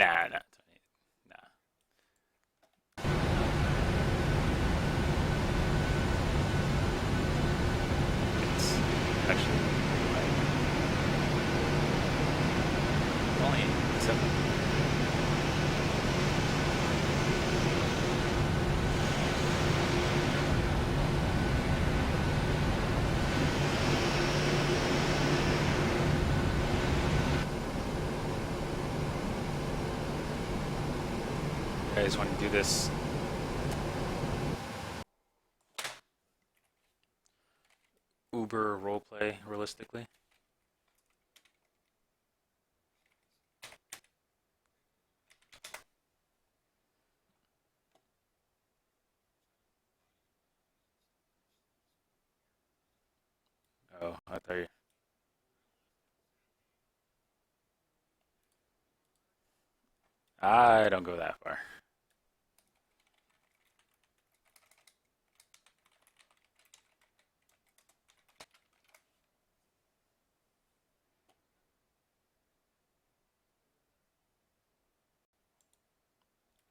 Nah, nah, nah. It's actually only 7. You guys want to do this Uber roleplay realistically? Oh, I thought you. I don't go that far.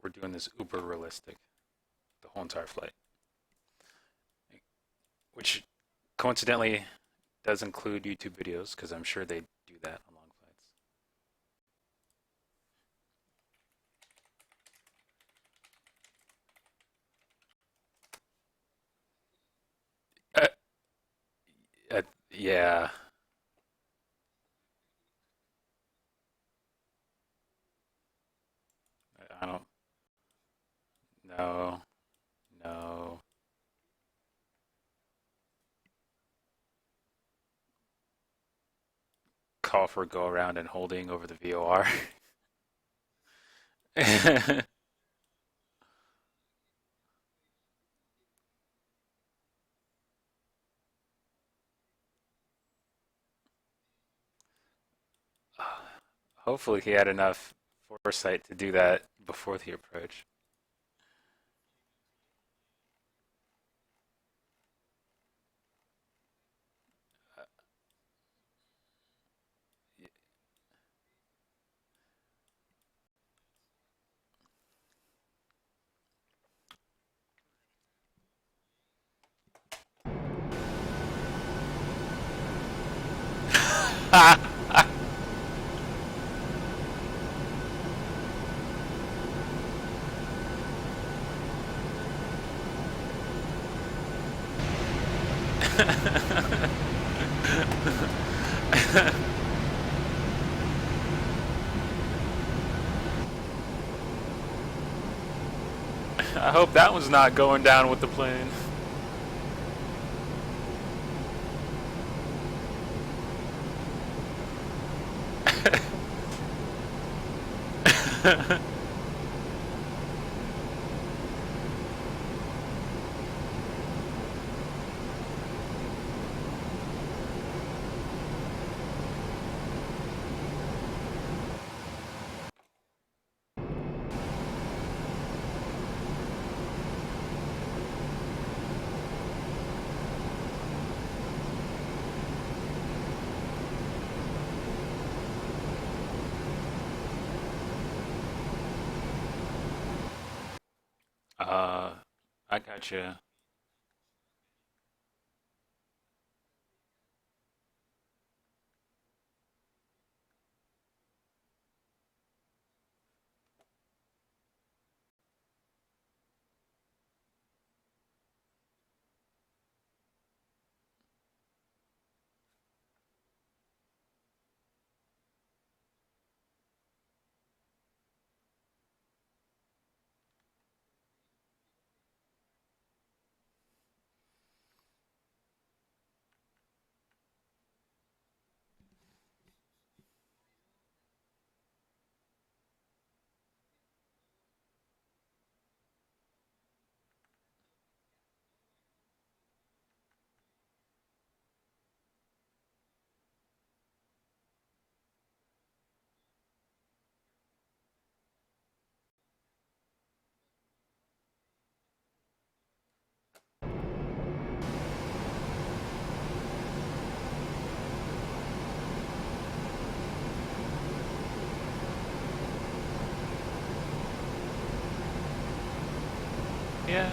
We're doing this uber realistic the whole entire flight, which coincidentally does include YouTube videos because I'm sure they do that on long flights. Yeah, I don't. No, no. Call for go around and holding over the VOR. Hopefully, he had enough foresight to do that before the approach. I hope that one's not going down with the plane. uh, I got you. Yeah.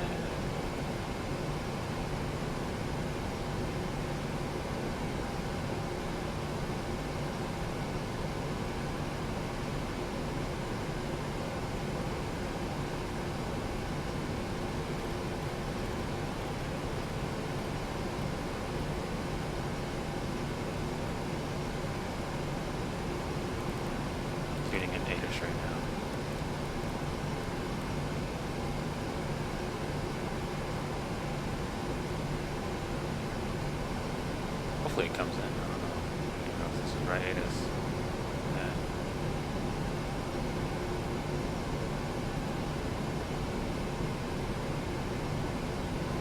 Tuning in ATIS right now. Hopefully it comes in. I don't know. I don't know if this is right ATIS.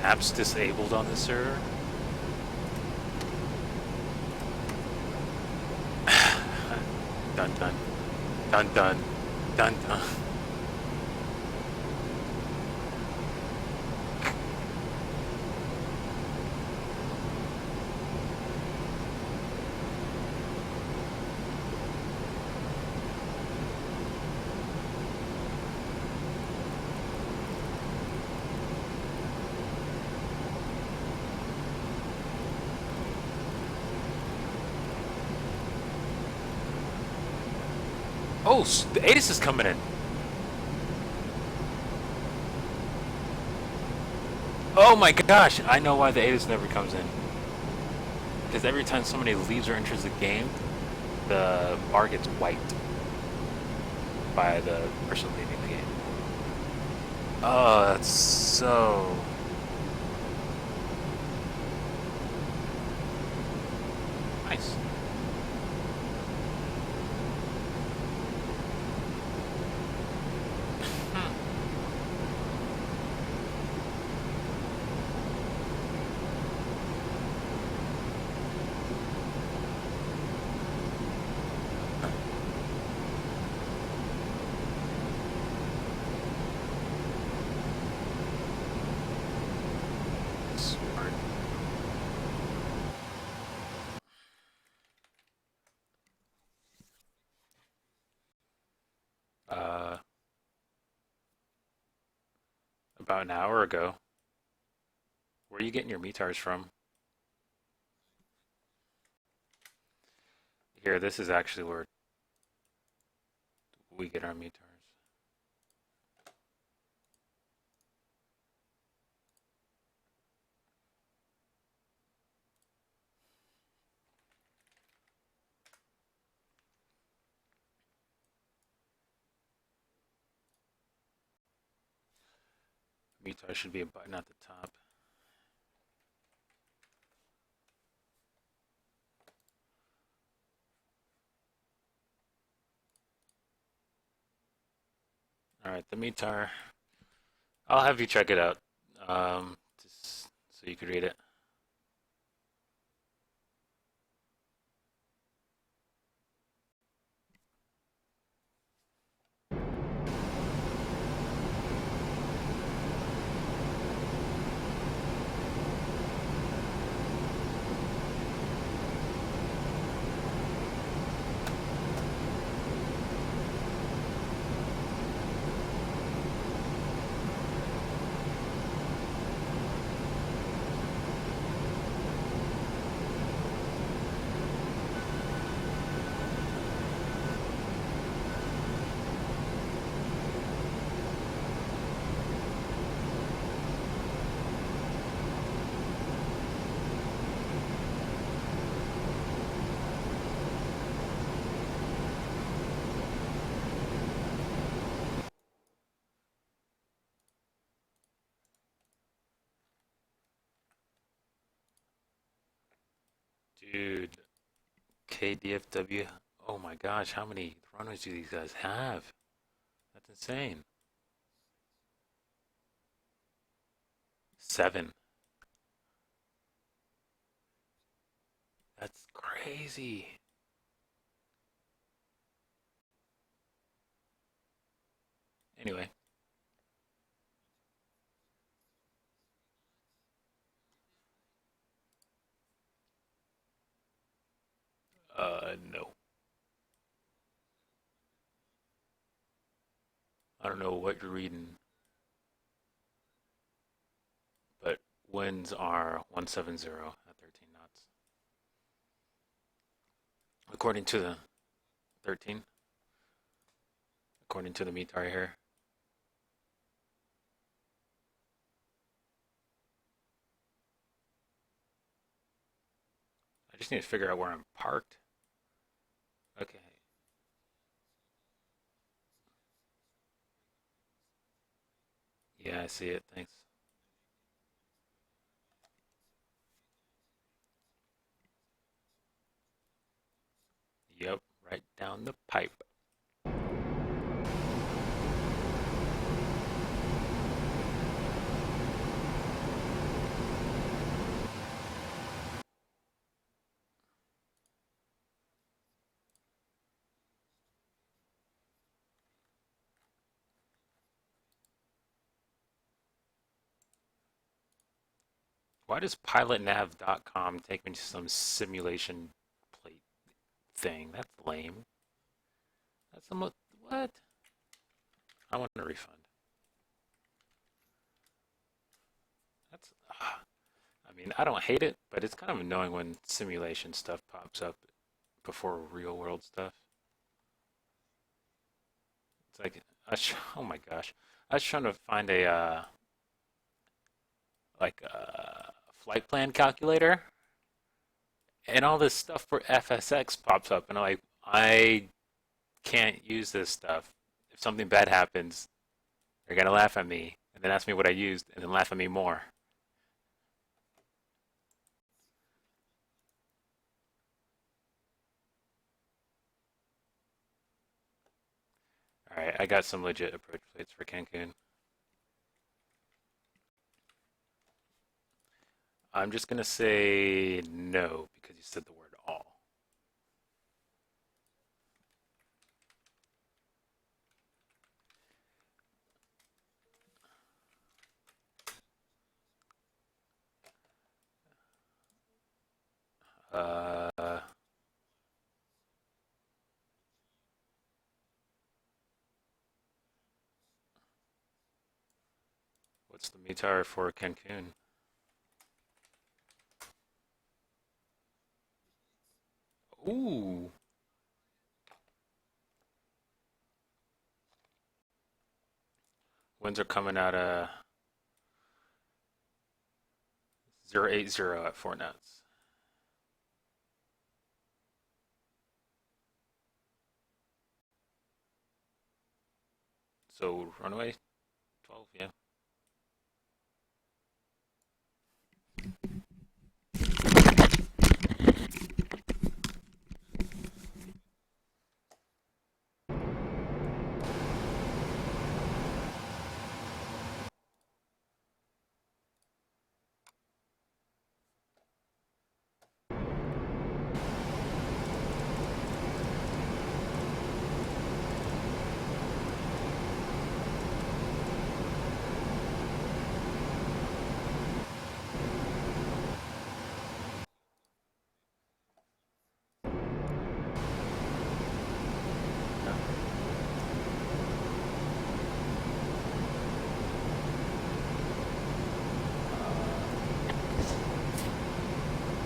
Apps disabled on the server. Dun dun. Dun dun. Dun dun. Oh, the ATIS is coming in. Oh my gosh, I know why the ATIS never comes in. Because every time somebody leaves or enters the game, the bar gets wiped by the person leaving the game. Oh, that's so... nice. Smart. Uh, about an hour ago. Where are you getting your metars from? Here, this is actually where we get our metars. Meter should be a button at the top. All right, the meter. I'll have you check it out, just so you could read it. Dude, kdfw. Oh my gosh, how many runners do these guys have? That's insane. 7. That's crazy. Anyway, no. I don't know what you're reading. Winds are 170 at 13 knots. According to the 13, according to the METAR here. I just need to figure out where I'm parked. Okay. Yeah, I see it. Thanks. Yep, right down the pipe. Why does pilotnav.com take me to some simulation plate thing? That's lame. That's the most. What? I want a refund. That's. I mean, I don't hate it, but it's kind of annoying when simulation stuff pops up before real world stuff. It's like, oh my gosh, I was trying to find a like a flight plan calculator, and all this stuff for FSX pops up, and I'm like, I can't use this stuff. If something bad happens, they're gonna laugh at me, and then ask me what I used, and then laugh at me more. All right, I got some legit approach plates for Cancun. I'm just gonna say no because you said the word all. Uh, what's the METAR for Cancun? Ooh, winds are coming out 080 at 4 knots. So runway 12, yeah.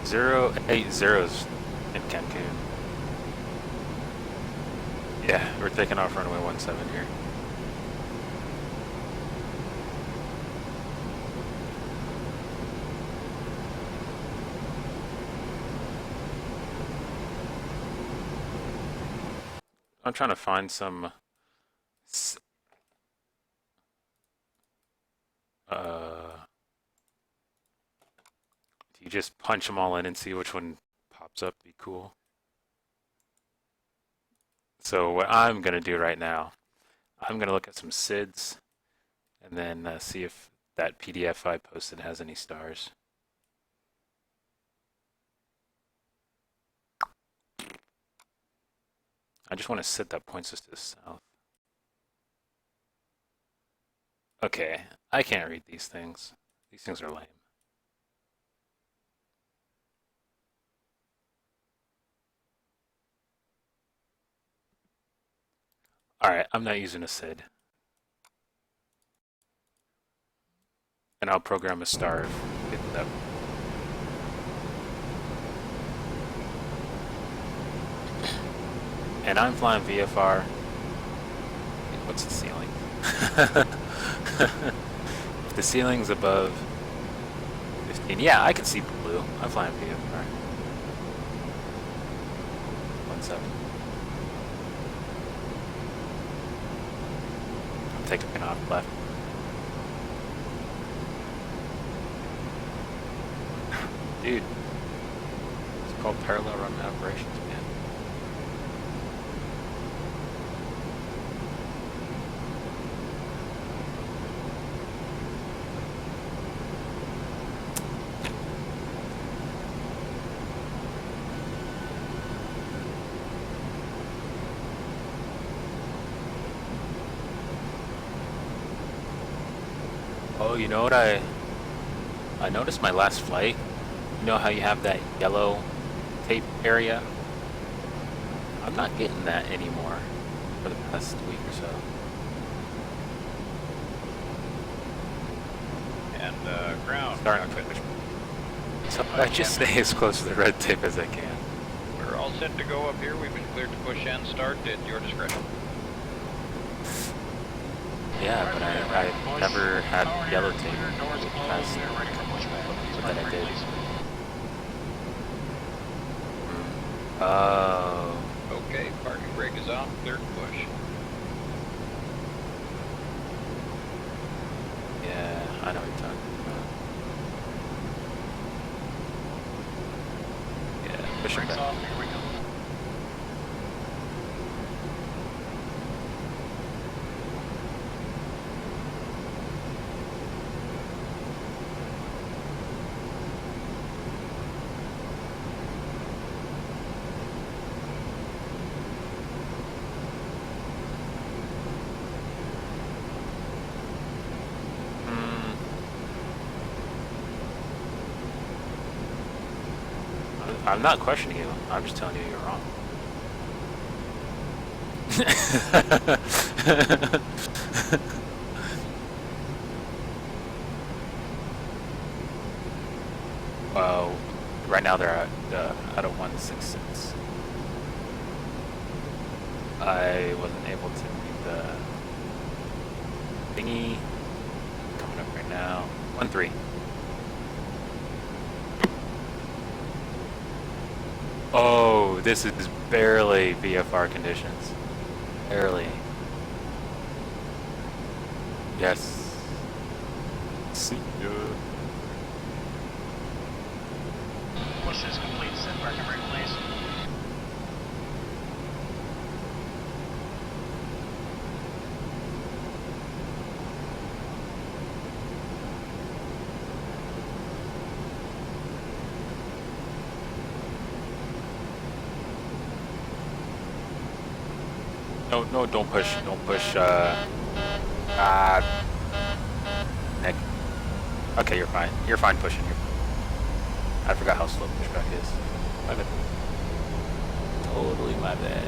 080's in Cancun. Yeah, we're taking off runway 17 here. I'm trying to find some. Uh, do you just punch them all in and see which one pops up? Be cool. So what I'm gonna do right now, I'm gonna look at some SIDs and then see if that PDF I posted has any stars. I just want to SID that points us to the south. Okay, I can't read these things. These things are lame. Alright, I'm not using a SID. And I'll program a star if Yep. And I'm flying VFR. What's the ceiling? If the ceiling's above 15, yeah, I can see blue. I'm flying VFR. 17. I'm taking off left. Dude, it's called parallel run operations, man. Oh, you know what I noticed my last flight? You know how you have that yellow tape area? I'm not getting that anymore for the past week or so. And ground. Starting to push. So I just stay as close to the red tape as I can. We're all set to go up here. We've been cleared to push and start at your discretion. Yeah, but I never had yellow tape past that I did. Oh. Okay, parking brake is off, cleared to push. Yeah, I know what you're talking about. Yeah, push it back. Here we go. I'm not questioning you. I'm just telling you you're wrong. Well, right now they're at a 166. I wasn't able to read the thingy coming up right now. 1-3. Oh, this is barely VFR conditions. Barely. Yes. See ya. Push is complete. Set parking brake, please. No, don't push, Nick. Okay, you're fine. You're fine pushing. I forgot how slow pushback is. My bad. Totally my bad.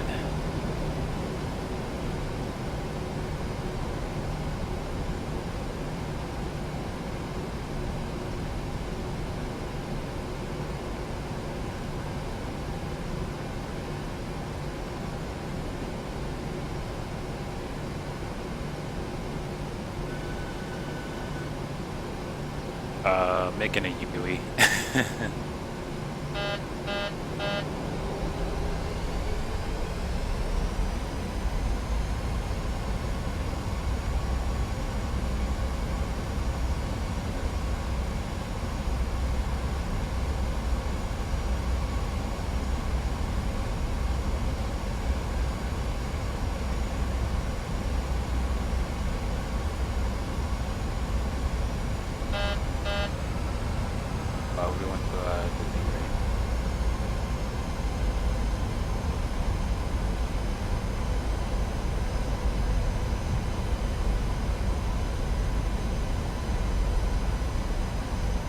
Making a UE. We went to Disney, right?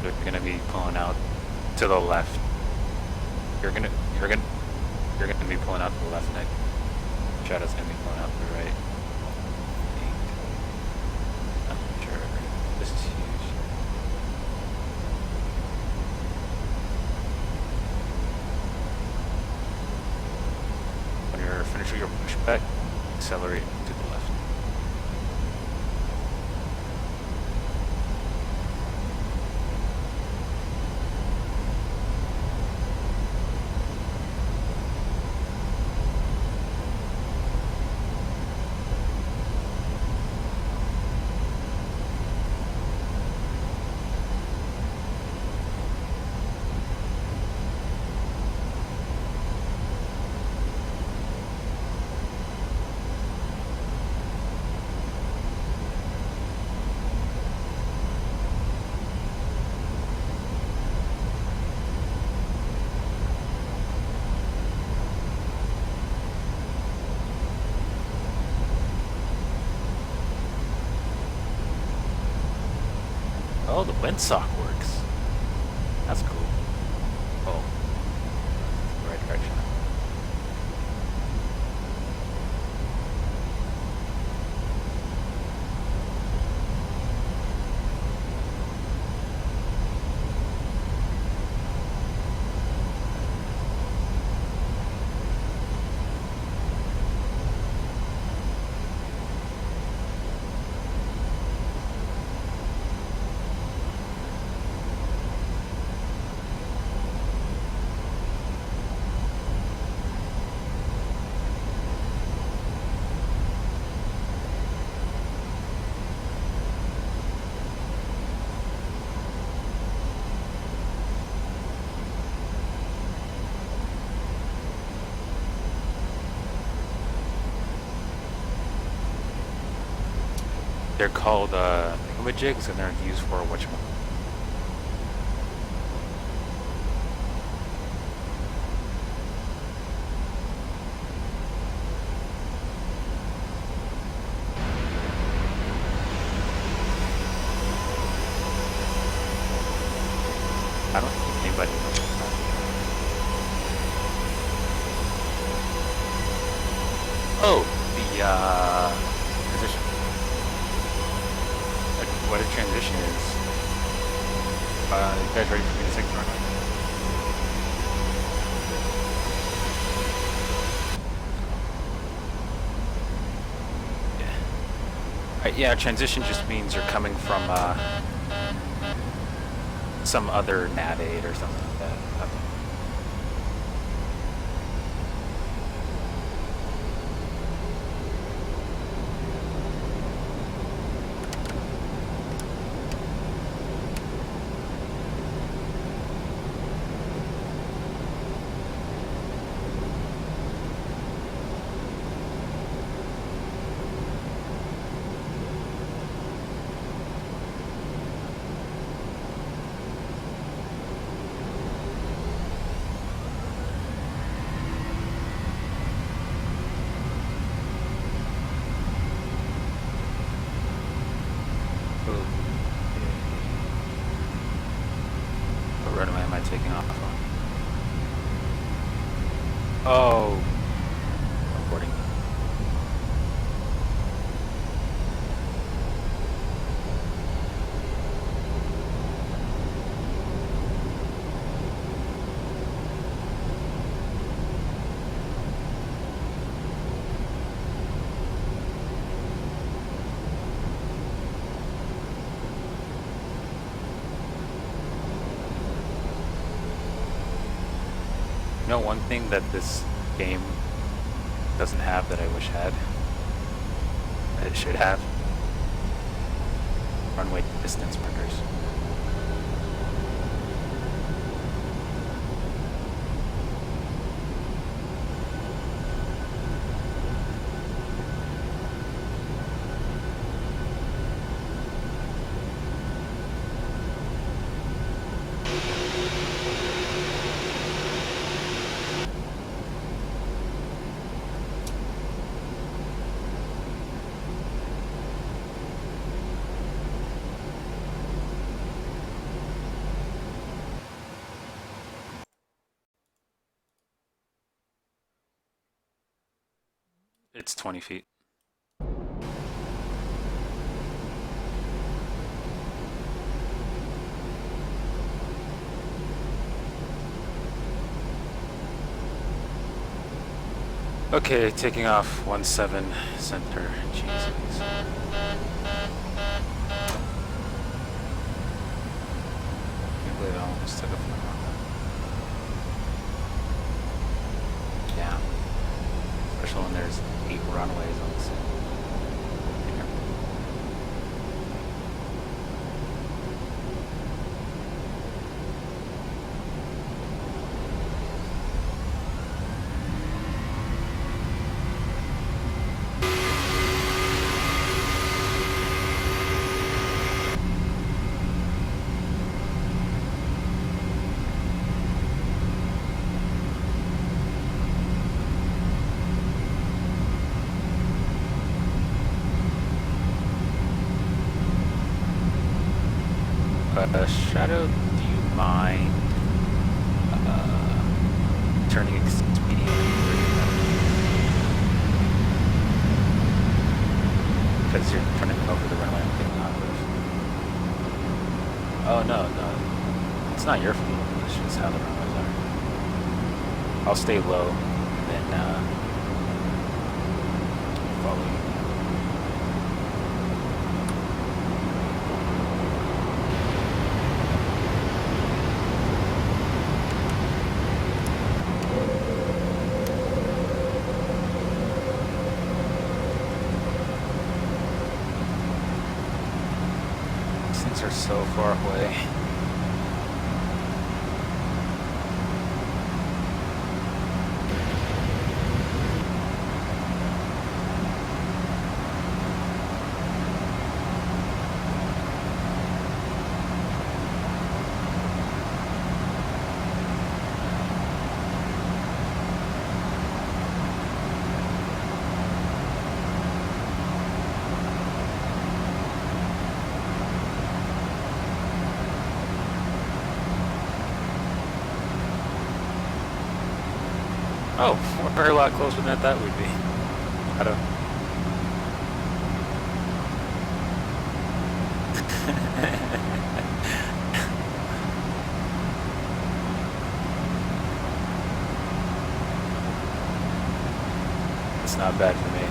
They're gonna be pulling out to the left. You're gonna be pulling out to the left, Nick. Shadow's gonna be pulling out to the right. I'm not sure. This is huge. accelerate to the left. Oh, the windsock works. That's cool. Oh, right direction. They're called jigs, and they're used for whatchamacallit. I don't think anybody knows about it. Oh, the transition. What a transition is. You guys ready for me to take the runway? Yeah. Yeah, transition just means you're coming from some other nav aid or something like that. What runway am I taking off on? Oh, recording. You know, one thing that this game doesn't have that I wish had, that it should have? Runway distance markers. It's 20 feet. Okay, taking off 17 center. Jesus. Can't believe I almost took a flip on that. Yeah. Especially when there's 8 runways on the scene. Shadow, do you mind turning expedient? Because you're turning over the runway and getting off of. Oh no, it's not your fault. It's just how the runways are. I'll stay low and then follow you. Are so far away. Oh, we're a lot closer than I thought we'd be. I don't. It's not bad for me.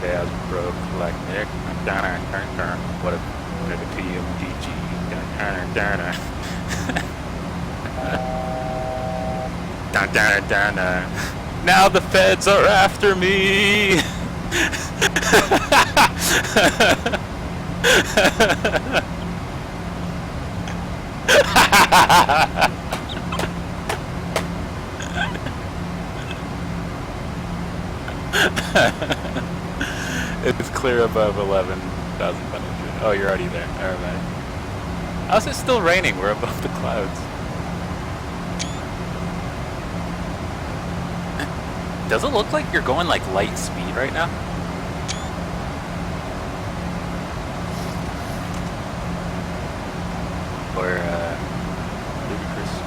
Yeah, I was broke like Nick. What a PMDG. Now the feds are after me. It's clear above 11,500. Oh, you're already there. All right. How's it still raining? We're above the clouds. Does it look like you're going like light speed right now? Or ludicrous speed?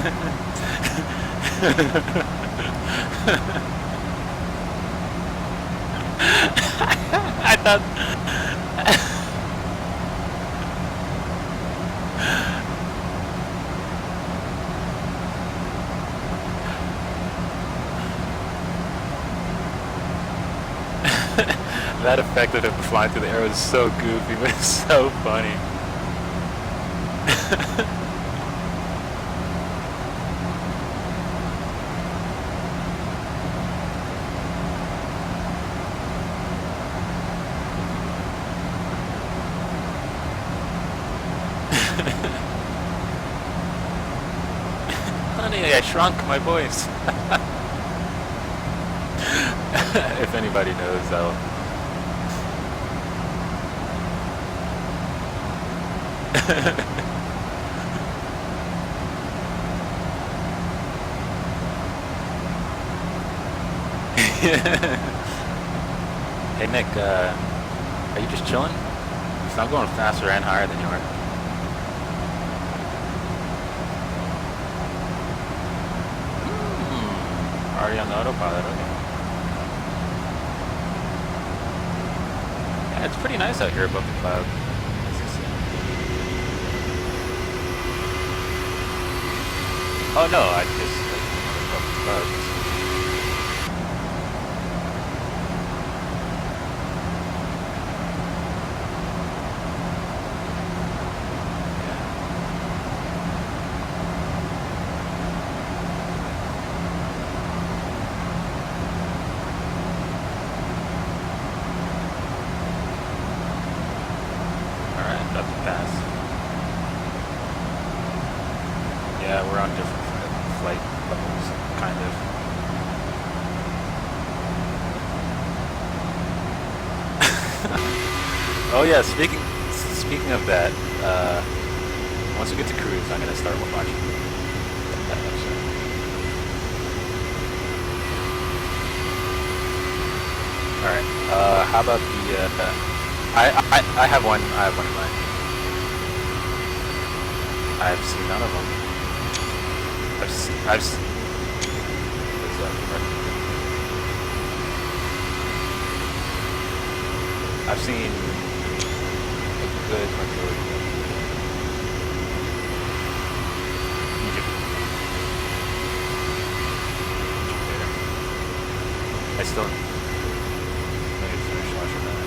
I thought. That effect of him flying through the air was so goofy, but it's so funny. Honey, I shrunk my voice. If anybody knows, though. Hey Nick, are you just chilling? 'Cause I'm going faster and higher than you are. Already on the autopilot, okay. Yeah, it's pretty nice out here above the cloud. As you see. Oh no, I just above the clouds. Yeah, we're on different flight levels, kind of. Oh yeah, speaking of that, once we get to cruise, I'm gonna start watching that episode. All right. How about the? I have one. I have one in mind. I've seen none of them. I've seen. What is that? I've seen a good majority of Egypt. I still need to finish watching that.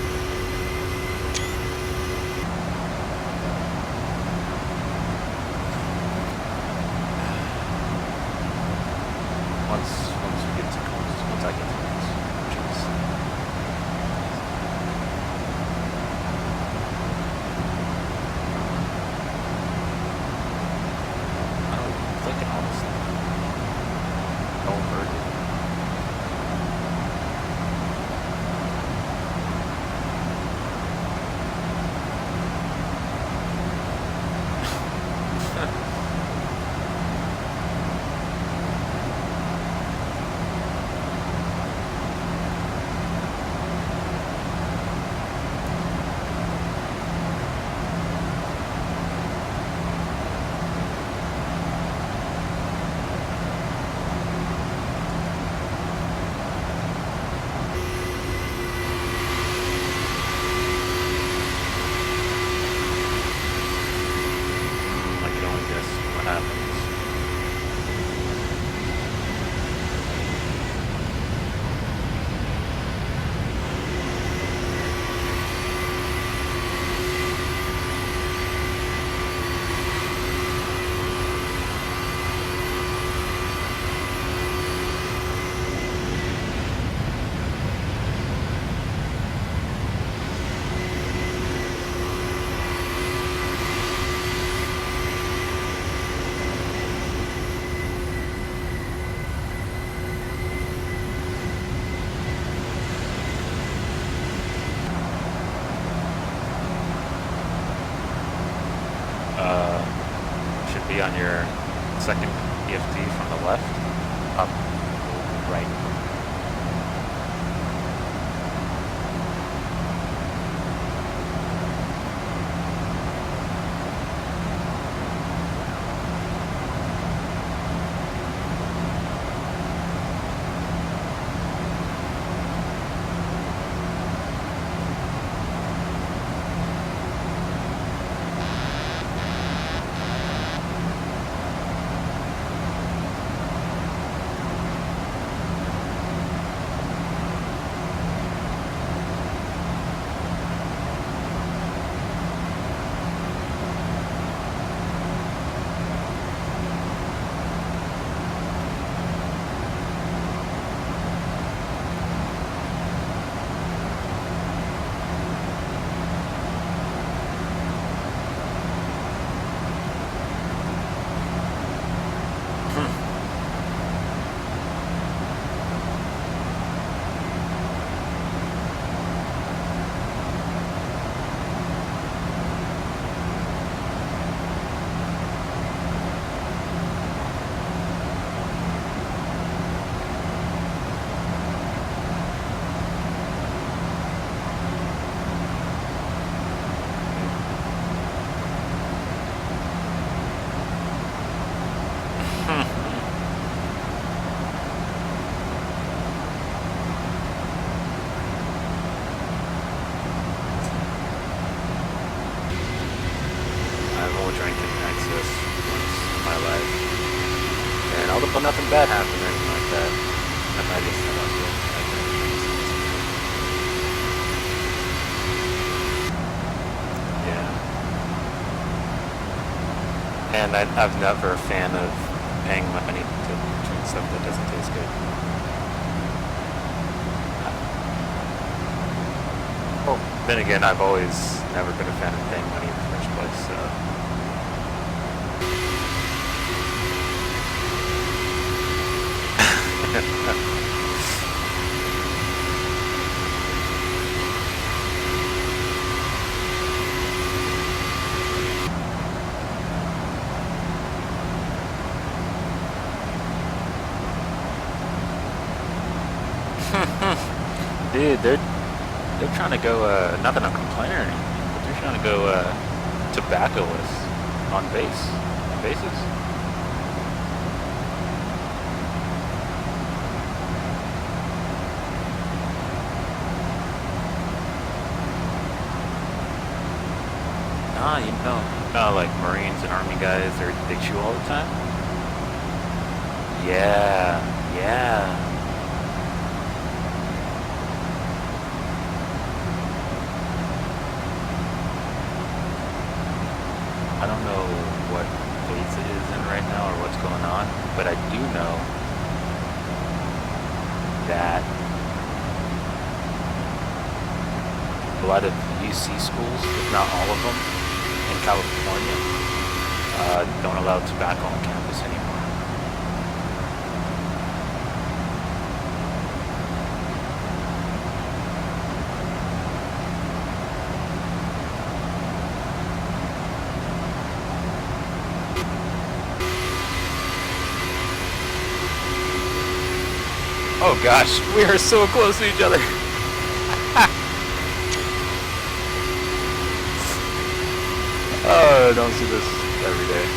Once I get to Queens, which is I don't think it honestly. No one heard it. I can only guess what happens. Should be on your second EFT from the left, up, right. nothing bad happened or anything like that. I just thought I was good. Yeah. And I've never a fan of paying money to drink stuff that doesn't taste good. Well, then again, I've always never been a fan of paying money in the first place, so. Dude, they're trying to go, not that I'm complaining or anything, but they're trying to go, tobacco-less on bases. Nah, you know, like Marines and Army guys, they chew all the time? Yeah. I don't know what phase it is in right now or what's going on, but I do know that a lot of UC schools, if not all of them, in California, don't allow tobacco on campus anymore. Oh gosh, we are so close to each other. Oh, I don't see this every day.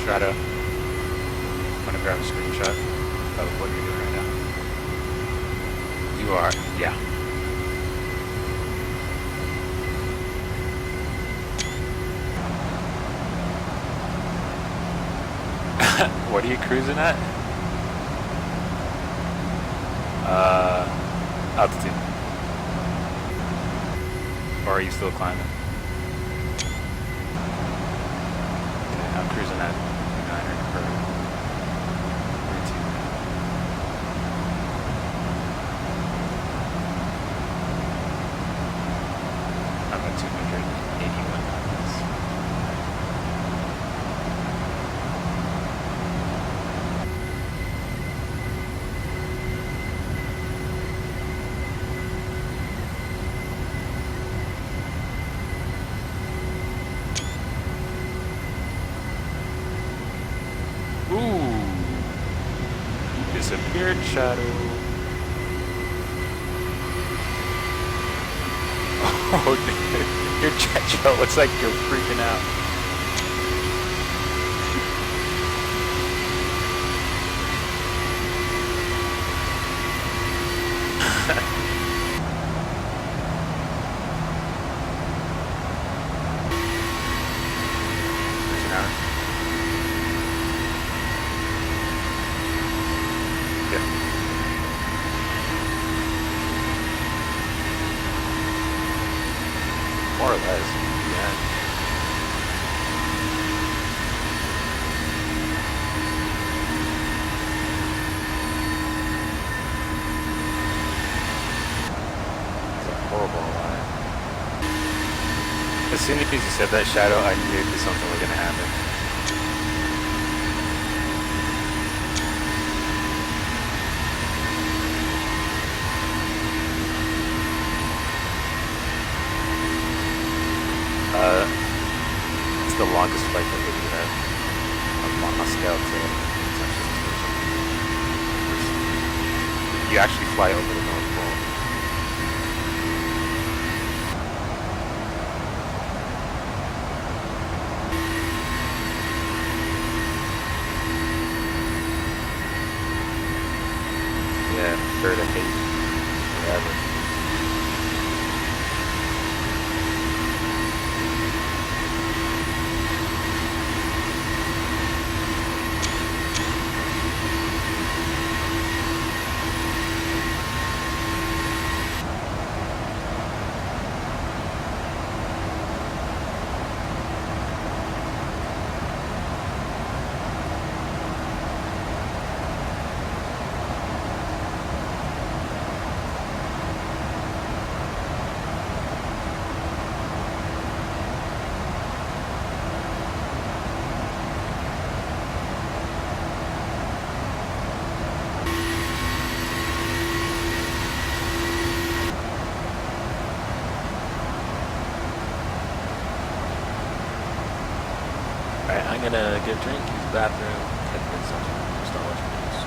Shadow. I'm gonna grab a screenshot of what you're doing right now. You are, yeah. What are you cruising at? Altitude. Or are you still climbing? Okay, I'm cruising at 900 per routine. I'm at 281 knots. Ooh, disappeared, Shadow. Oh, dude, your jet shell looks like you're freaking out. There's an hour. Yeah. More or less, yeah. It's a horrible line. As soon as you said that, Shadow, I knew that something was gonna happen. It's the longest flight that we have from Moscow to San Francisco. You actually fly over the North Pole. Yeah, sure to hate forever. Alright, I'm gonna get a drink, use the bathroom, and then start watching videos.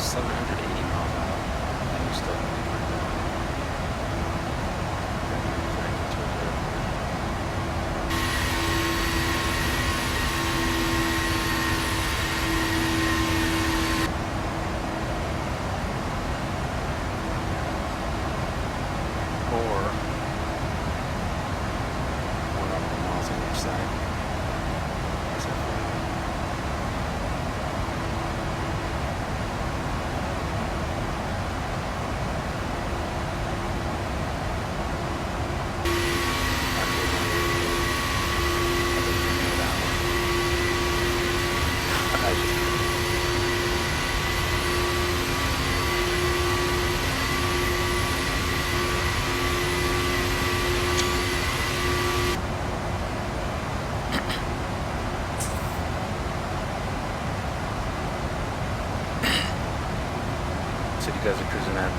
780 miles out, and you're still going to burn down. Or 100 miles on each side. How's that for you? So you guys are cruising at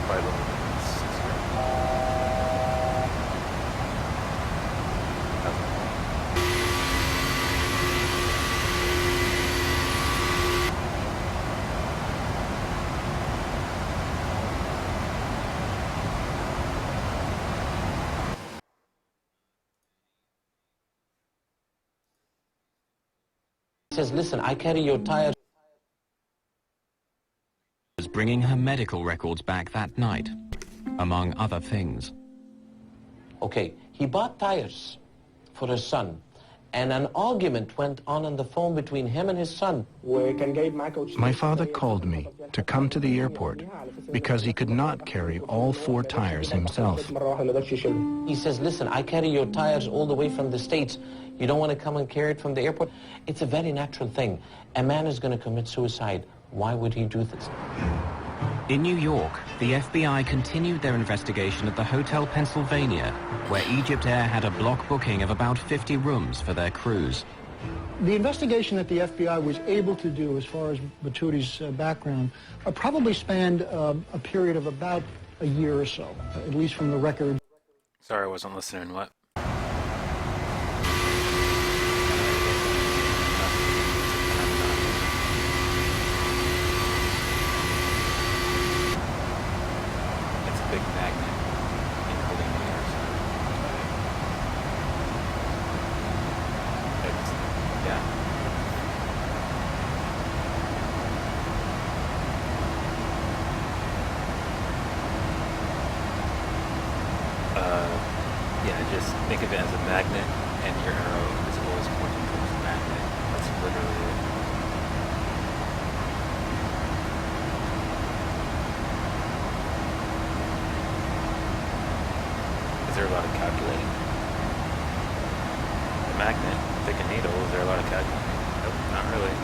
5,000. Says, listen, I carry your tires. Was bringing her medical records back that night, among other things. Okay, he bought tires for his son, and an argument went on the phone between him and his son. My father called me to come to the airport because he could not carry all 4 tires himself. He says, listen, I carry your tires all the way from the States. You don't want to come and carry it from the airport? It's a very natural thing. A man is going to commit suicide. Why would he do this? In New York, the FBI continued their investigation at the Hotel Pennsylvania, where Egypt Air had a block booking of about 50 rooms for their crews. The investigation that the FBI was able to do as far as Batuti's background probably spanned a period of about a year or so, at least from the record. Sorry, I wasn't listening. What? It's a big magnet encoding the air side. It's, yeah. Yeah, just think of it as a magnet, and your arrow is always pointing towards the magnet. That's literally it. Is there a lot of calculating? The magnet, pick a needle, is there a lot of calculating? Nope, not really.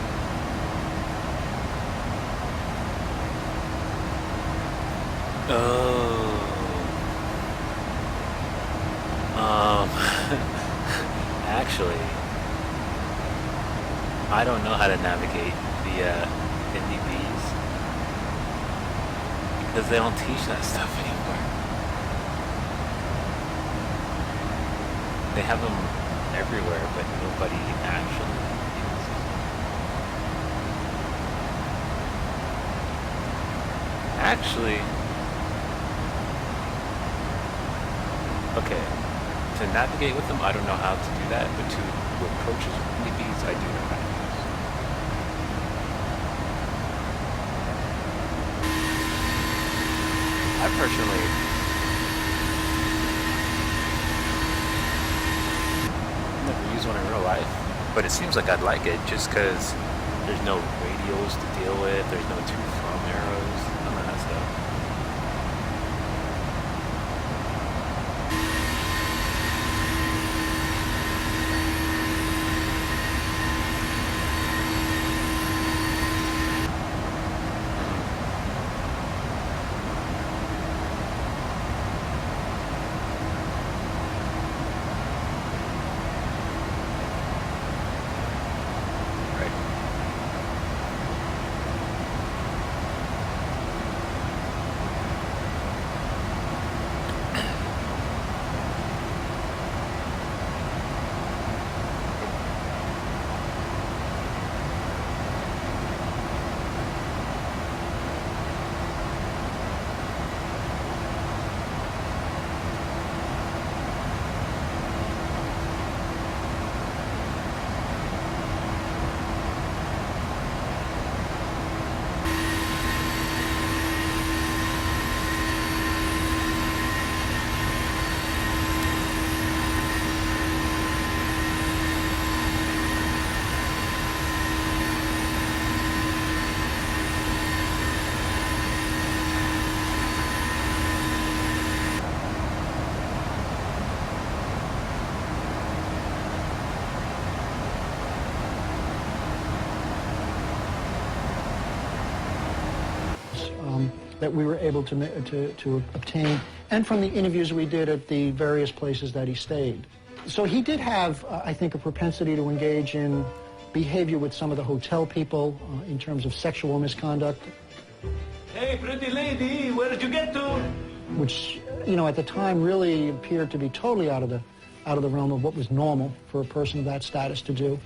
Oh. Actually, I don't know how to navigate the NDBs because they don't teach that stuff anymore. They have them everywhere, but nobody actually uses them. Actually, okay. To navigate with them, I don't know how to do that, but to approach NDBs, I do know how to use. I personally never used one in real life, but it seems like I'd like it just because there's no radials to deal with, there's no to from arrows, none of that stuff. that we were able to obtain, and from the interviews we did at the various places that he stayed. So he did have, I think, a propensity to engage in behavior with some of the hotel people in terms of sexual misconduct. Hey, pretty lady, where did you get to? Which, you know, at the time really appeared to be totally out of the realm of what was normal for a person of that status to do.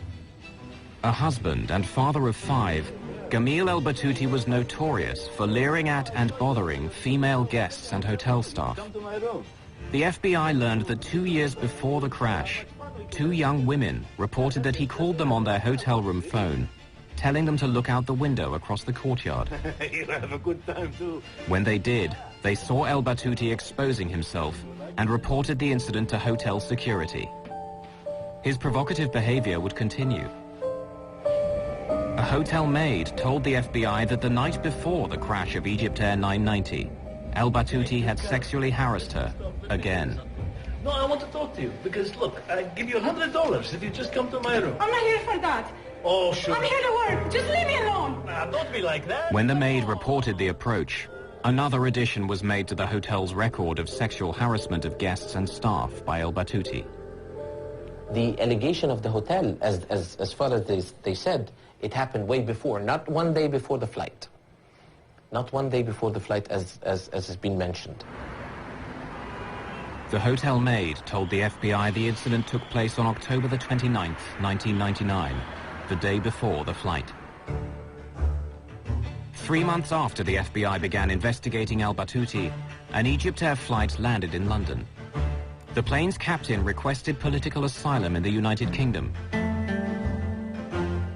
A husband and father of 5, Gamil El Batouti was notorious for leering at and bothering female guests and hotel staff. Come to my room. The FBI learned that 2 years before the crash, 2 young women reported that he called them on their hotel room phone, telling them to look out the window across the courtyard. You'll have a good time too. When they did, they saw El Batouti exposing himself and reported the incident to hotel security. His provocative behavior would continue. A hotel maid told the FBI that the night before the crash of Egypt Air 990, El Batouti had sexually harassed her again. No, I want to talk to you because look, I give you $100 if you just come to my room. I'm not here for that. Oh, sure. I'm here to work. Just leave me alone. Nah, don't be like that. When the maid reported the approach, another addition was made to the hotel's record of sexual harassment of guests and staff by El Batouti. The allegation of the hotel, as far as they said, it happened way before, not one day before the flight. Not one day before the flight, as has been mentioned. The hotel maid told the FBI the incident took place on October the 29th, 1999, the day before the flight. 3 months after the FBI began investigating El Batouti, an Egypt Air flight landed in London. The plane's captain requested political asylum in the United Kingdom.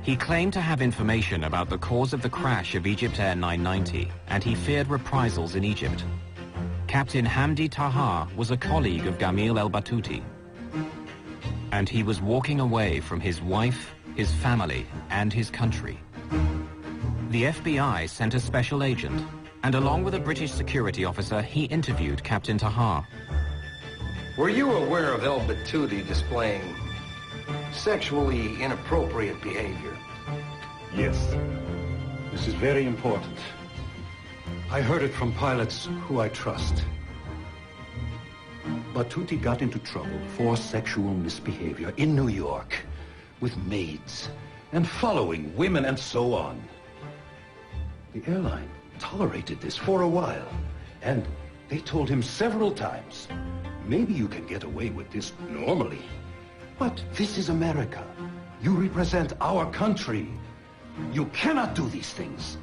He claimed to have information about the cause of the crash of Egypt Air 990, and he feared reprisals in Egypt. Captain Hamdi Taha was a colleague of Gamil El Batouti, and he was walking away from his wife, his family, and his country. The FBI sent a special agent, and along with a British security officer, he interviewed Captain Taha. Were you aware of El Batouti displaying sexually inappropriate behavior? Yes. This is very important. I heard it from pilots who I trust. Batouti got into trouble for sexual misbehavior in New York with maids and following women and so on. The airline tolerated this for a while, and they told him several times, maybe you can get away with this normally, but this is America. You represent our country. You cannot do these things.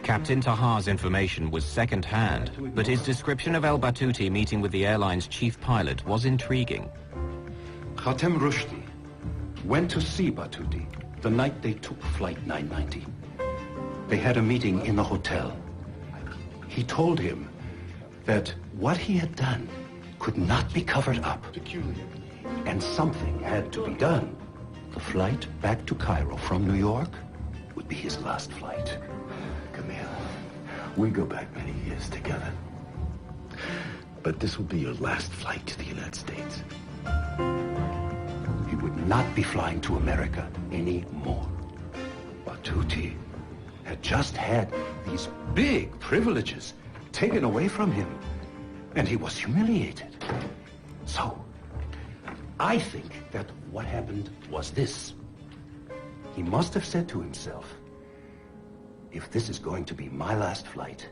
Captain Taha's information was second-hand, but his description of El Batouti meeting with the airline's chief pilot was intriguing. Khatem Rushdie went to see Batouti the night they took Flight 990. They had a meeting in the hotel. He told him that what he had done could not be covered up, and something had to be done. The flight back to Cairo from New York would be his last flight. Camille, we go back many years together. But this will be your last flight to the United States. He would not be flying to America anymore. Batouti had just had these big privileges taken away from him, and he was humiliated. So, I think that what happened was this. He must have said to himself, if this is going to be my last flight,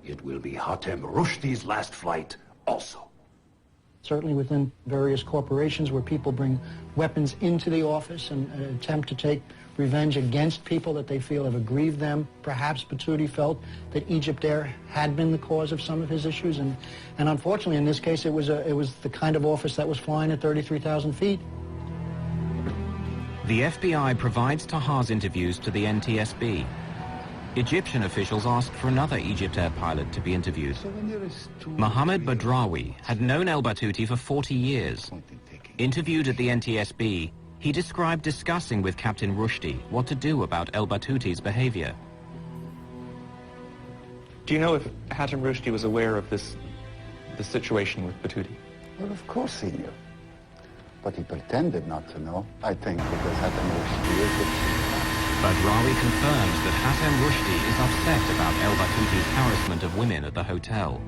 it will be Khatem Rushdie's last flight also. Certainly within various corporations where people bring weapons into the office and attempt to take revenge against people that they feel have aggrieved them. Perhaps Batouti felt that Egypt Air had been the cause of some of his issues, and unfortunately in this case it was the kind of office that was flying at 33,000 feet. The FBI provides Taha's interviews to the NTSB. Egyptian officials asked for another Egypt Air pilot to be interviewed. Mohammed Badrawi had known El Batouti for 40 years. Interviewed at the NTSB, he described discussing with Captain Rushdie what to do about El Batouti's behavior. Do you know if Khatem Rushdie was aware of the situation with Batouti? Well, of course he knew. But he pretended not to know, I think, because Khatem Rushdie is the chief. Badrawi confirms that Hassan Rushdie is upset about el-Battuti's harassment of women at the hotel.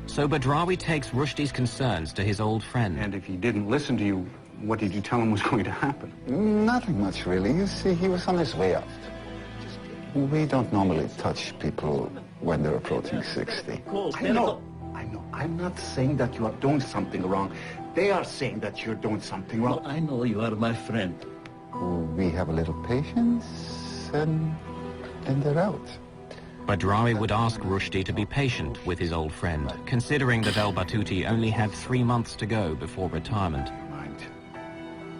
So Badrawi takes Rushdie's concerns to his old friend. And if he didn't listen to you, what did you tell him was going to happen? Nothing much, really. You see, he was on his way out. We don't normally touch people when they're approaching 60. I know. I'm not saying that you are doing something wrong. They are saying that you're doing something wrong. Well, I know you are my friend. We have a little patience, and they're out. Badrawi would ask Rushdie to be patient with his old friend, considering that el-Battuti only had 3 months to go before retirement.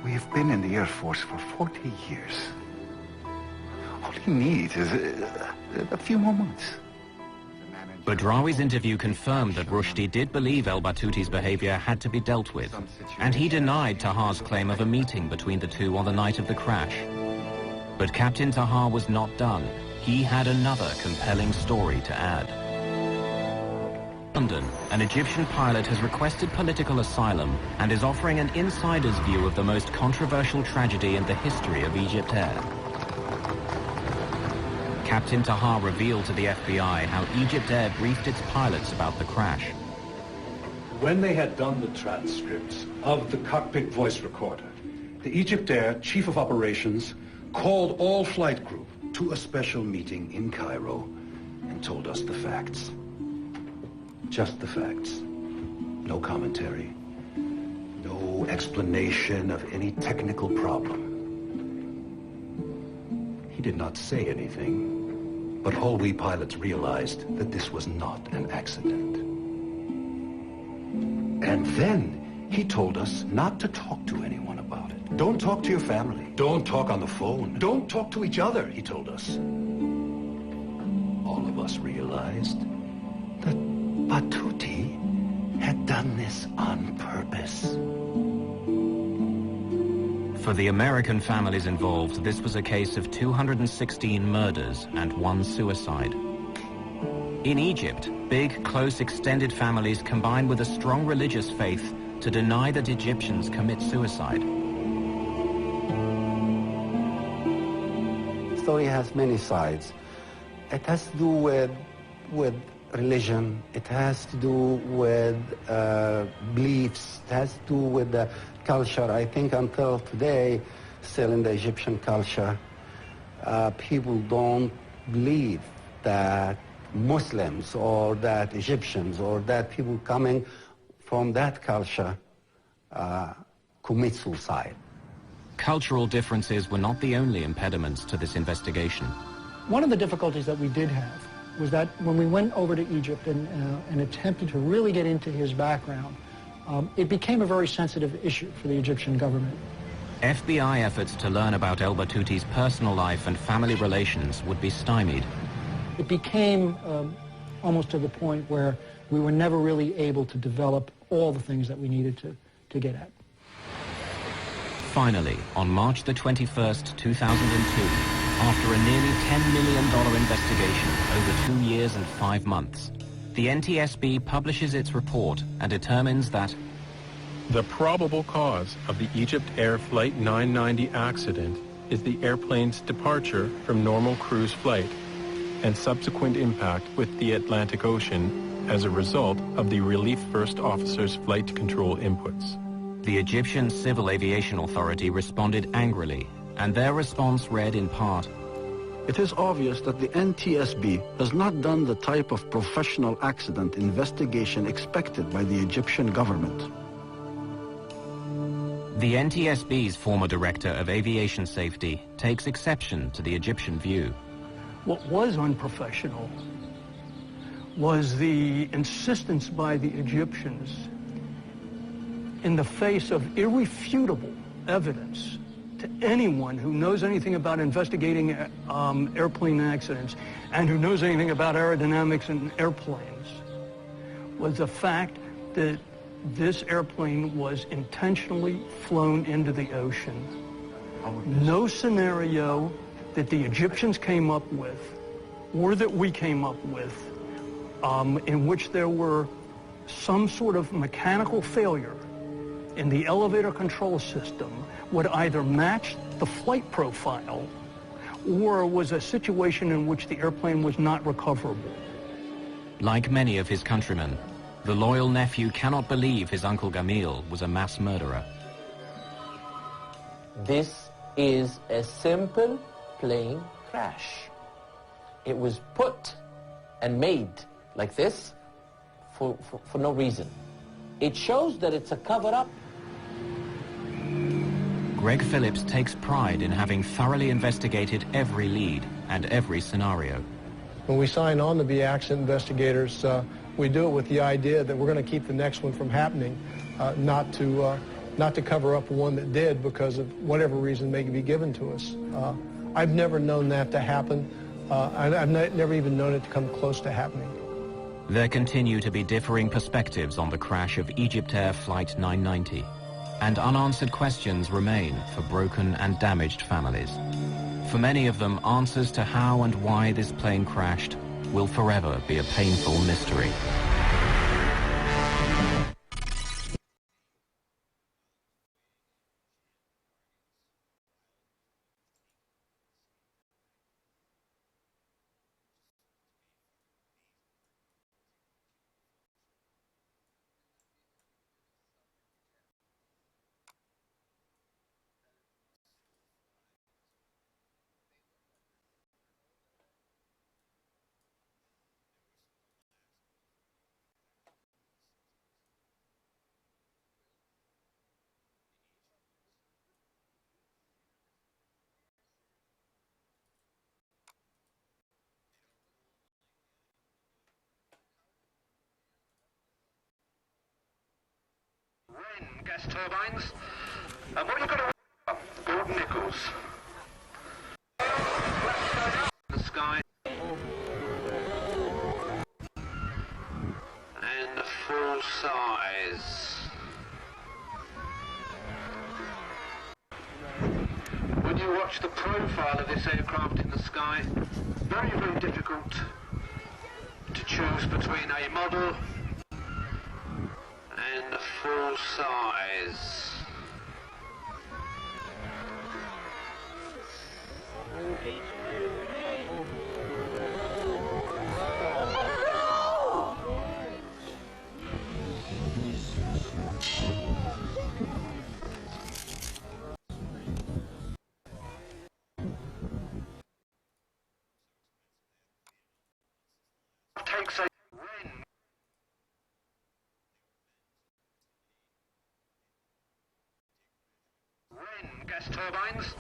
We've been in the Air Force for 40 years. All he needs is a few more months. Badrawi's interview confirmed that Rushdie did believe el-Battuti's behavior had to be dealt with, and he denied Tahar's claim of a meeting between the two on the night of the crash. But Captain Tahar was not done. He had another compelling story to add. London, an Egyptian pilot has requested political asylum and is offering an insider's view of the most controversial tragedy in the history of Egypt Air. Captain Tahar revealed to the FBI how Egypt Air briefed its pilots about the crash. When they had done the transcripts of the cockpit voice recorder, the Egypt Air Chief of Operations called all flight crew to a special meeting in Cairo and told us the facts. Just the facts. No commentary. No explanation of any technical problem. He did not say anything, but all we pilots realized that this was not an accident. And then he told us not to talk to anyone about it. Don't talk to your family. Don't talk on the phone. Don't talk to each other, he told us. All of us realized that Battuti had done this on purpose. For the American families involved, this was a case of 216 murders and 1 suicide. In Egypt, big, close, extended families combine with a strong religious faith to deny that Egyptians commit suicide. The story has many sides. It has to do with religion. It has to do with beliefs. It has to do with the culture. I think until today, still in the Egyptian culture, people don't believe that Muslims or that Egyptians or that people coming from that culture commit suicide. Cultural differences were not the only impediments to this investigation. One of the difficulties that we did have was that when we went over to Egypt and attempted to really get into his background, it became a very sensitive issue for the Egyptian government. FBI efforts to learn about el-Battuti's personal life and family relations would be stymied. It became almost to the point where we were never really able to develop all the things that we needed to get at. Finally, on March the 21st, 2002, after a nearly $10 million investigation over 2 years and 5 months, the NTSB publishes its report and determines that the probable cause of the Egypt Air Flight 990 accident is the airplane's departure from normal cruise flight and subsequent impact with the Atlantic Ocean as a result of the Relief First Officer's flight control inputs. The Egyptian Civil Aviation Authority responded angrily, and their response read in part, "It is obvious that the NTSB has not done the type of professional accident investigation expected by the Egyptian government." The NTSB's former director of aviation safety takes exception to the Egyptian view. What was unprofessional was the insistence by the Egyptians, in the face of irrefutable evidence to anyone who knows anything about investigating airplane accidents and who knows anything about aerodynamics in airplanes, was the fact that this airplane was intentionally flown into the ocean. No scenario that the Egyptians came up with, or that we came up with, in which there were some sort of mechanical failure in the elevator control system would either match the flight profile or was a situation in which the airplane was not recoverable. Like many of his countrymen, the loyal nephew cannot believe his uncle Gamil was a mass murderer. This is a simple plane crash. It was put and made like this for no reason. It shows that it's a cover-up. Greg Phillips takes pride in having thoroughly investigated every lead and every scenario. When we sign on to be accident investigators, we do it with the idea that we're going to keep the next one from happening, not to cover up one that did because of whatever reason may be given to us. I've never known that to happen. I've never even known it to come close to happening. There continue to be differing perspectives on the crash of Egypt Air Flight 990, and unanswered questions remain for broken and damaged families. For many of them, answers to how and why this plane crashed will forever be a painful mystery. Gas turbines. And what are you going to Gordon Nichols. The sky. And full size. When you watch the profile of this aircraft in the sky, very, very difficult to choose between a model and full size. Takes a gas turbines.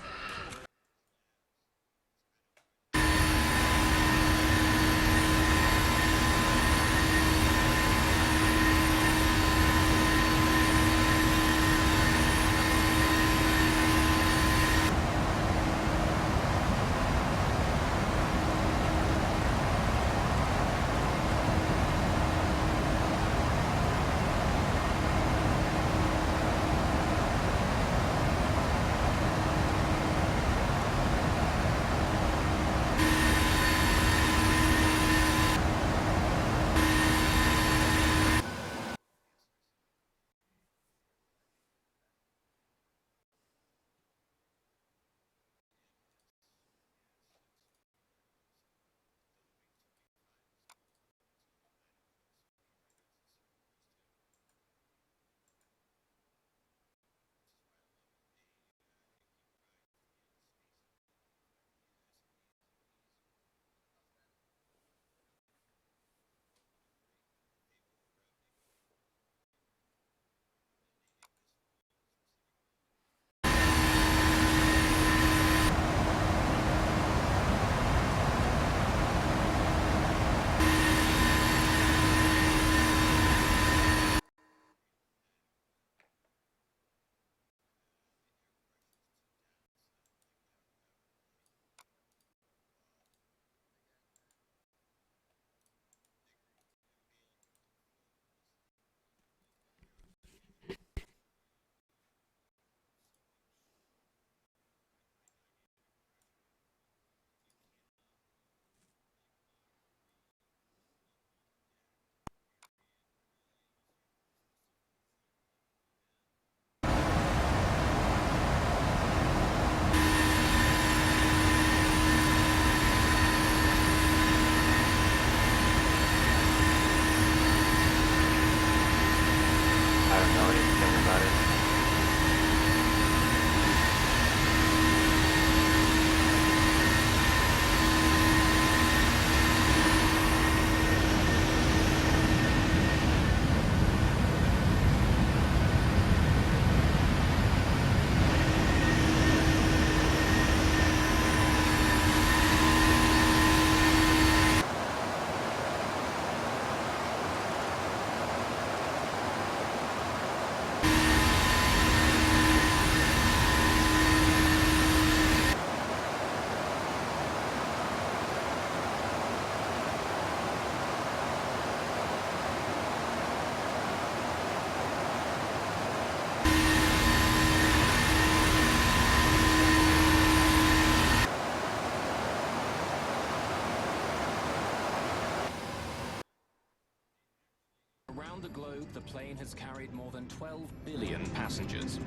Around the globe, the plane has carried more than 12 billion passengers.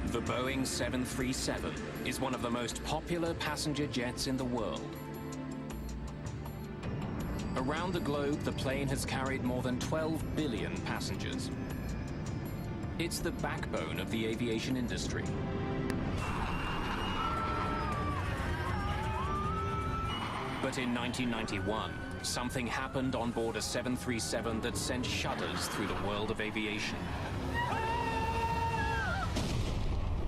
The Boeing 737 is one of the most popular passenger jets in the world. Around the globe, the plane has carried more than 12 billion passengers. It's the backbone of the aviation industry. But in 1991, something happened on board a 737 that sent shudders through the world of aviation.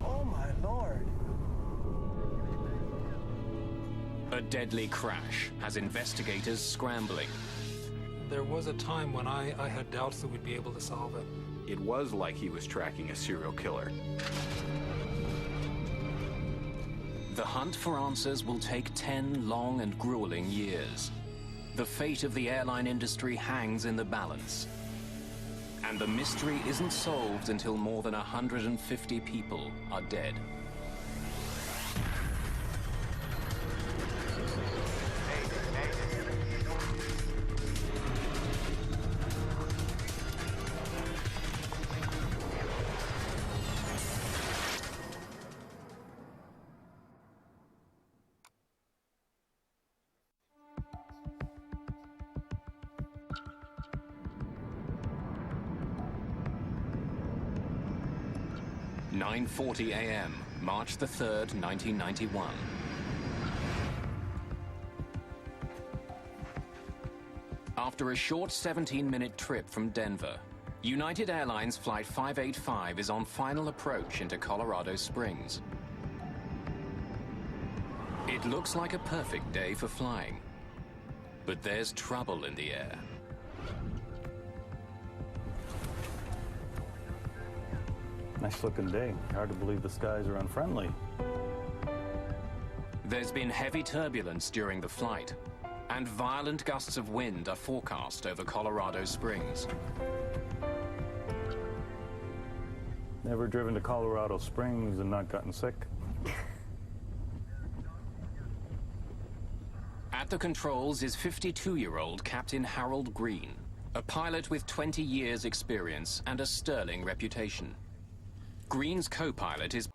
Oh my Lord. A deadly crash has investigators scrambling. There was a time when I had doubts that we'd be able to solve it. It was like he was tracking a serial killer. The hunt for answers will take 10 long and grueling years. The fate of the airline industry hangs in the balance. And the mystery isn't solved until more than 150 people are dead. (9:40 a.m., March the 3rd, 1991. After a short 17-minute trip from Denver, United Airlines Flight 585 is on final approach into Colorado Springs. It looks like a perfect day for flying, but there's trouble in the air. Nice looking day. Hard to believe the skies are unfriendly. There's been heavy turbulence during the flight, and violent gusts of wind are forecast over Colorado Springs. Never driven to Colorado Springs and not gotten sick? At the controls is 52-year-old Captain Harold Green, a pilot with 20 years' experience and a sterling reputation. Green's co-pilot is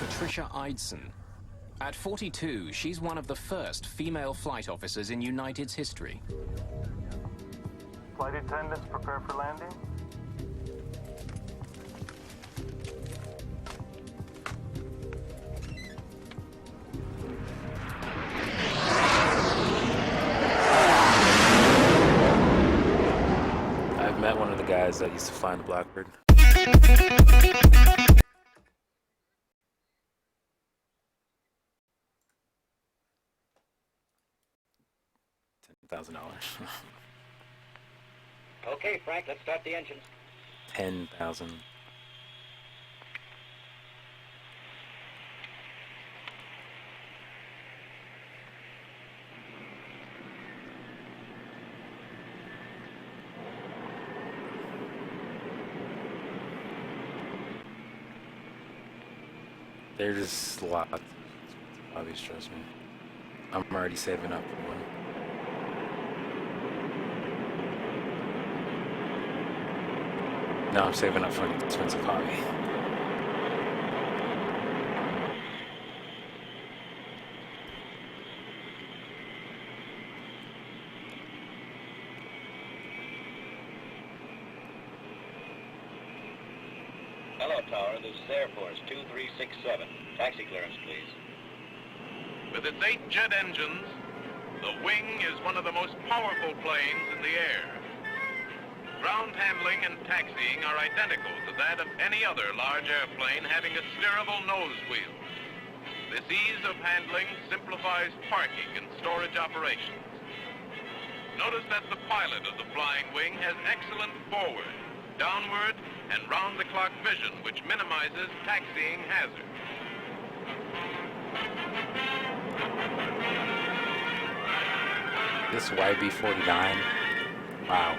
Patricia Eidson. At 42, she's one of the first female flight officers in United's history. Flight attendants, prepare for landing. I've met one of the guys that used to fly in the Blackbird. $10,000. Okay, Frank, let's start the engines. 10,000. They're just lots. Obvious, trust me. I'm already saving up for one. No, I'm saving up for an expensive hobby. Hello, Tower. This is Air Force 2367. Taxi clearance, please. With its 8 jet engines, the Wing is one of the most powerful planes in the air. Ground handling and taxiing are identical to that of any other large airplane having a steerable nose wheel. This ease of handling simplifies parking and storage operations. Notice that the pilot of the flying wing has excellent forward, downward, and round-the-clock vision, which minimizes taxiing hazards. This YB-49, wow.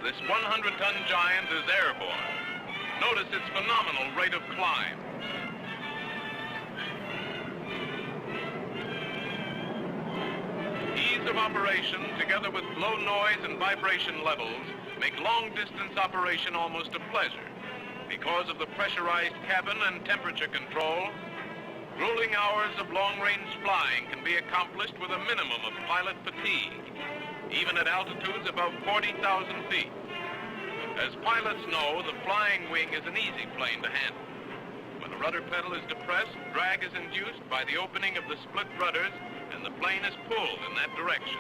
This 100-ton giant is airborne. Notice its phenomenal rate of climb. Ease of operation, together with low noise and vibration levels, make long-distance operation almost a pleasure. Because of the pressurized cabin and temperature control, grueling hours of long-range flying can be accomplished with a minimum of pilot fatigue, even at altitudes above 40,000 feet. As pilots know, the flying wing is an easy plane to handle. When the rudder pedal is depressed, drag is induced by the opening of the split rudders, and the plane is pulled in that direction.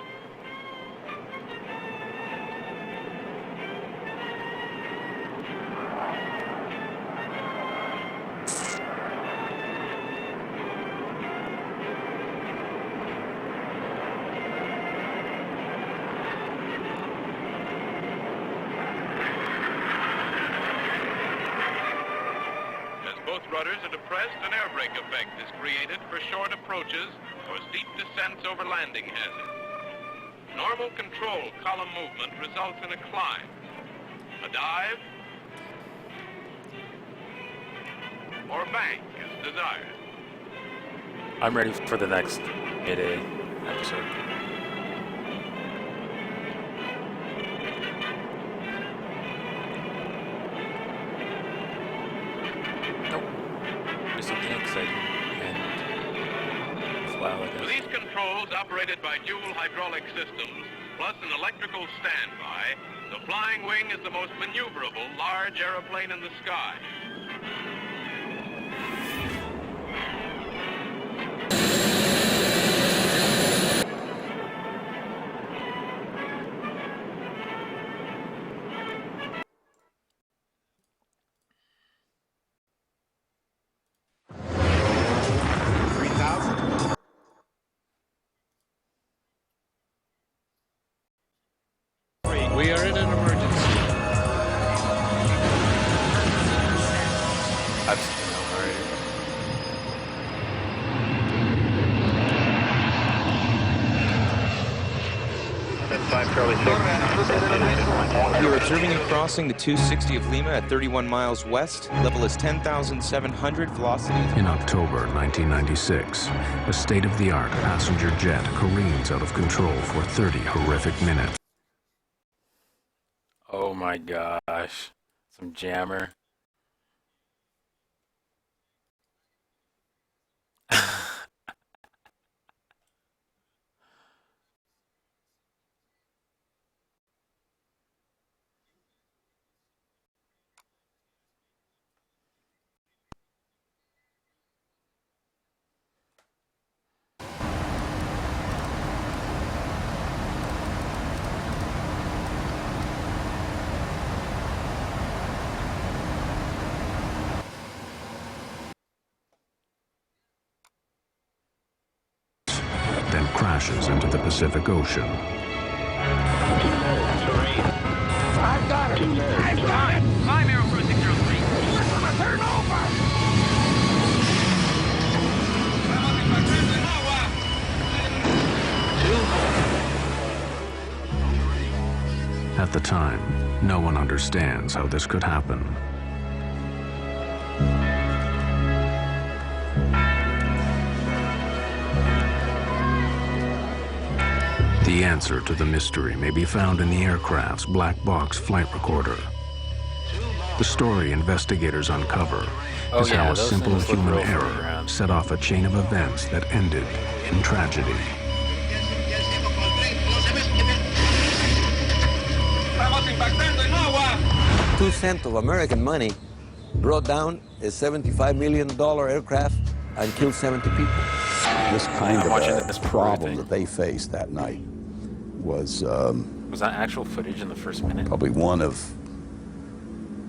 Rudders are depressed, an air brake effect is created for short approaches or steep descents over landing hazards. Normal control column movement results in a climb, a dive, or bank is desired. I'm ready for the next Mayday episode. With these controls operated by dual hydraulic systems, plus an electrical standby, the flying wing is the most maneuverable large airplane in the sky. We are in an emergency. I've seen them already. We are observing you crossing the 260 of Lima at 31 miles west. Level is 10,700, velocity. In October 1996, a state-of-the-art passenger jet careens out of control for 30 horrific minutes. Oh my gosh. Some jammer. crashes into the Pacific Ocean. I've got it! I've got it! Climb Aero Crew 603. We're gonna turn over! At the time, no one understands how this could happen. The answer to the mystery may be found in the aircraft's black box flight recorder. The story investigators uncover is how a simple human error set off a chain of events that ended in tragedy. 2 cents of American money brought down a $75 million aircraft and killed 70 people. This kind of a problem that they faced that night was that actual footage in the first minute? Probably one of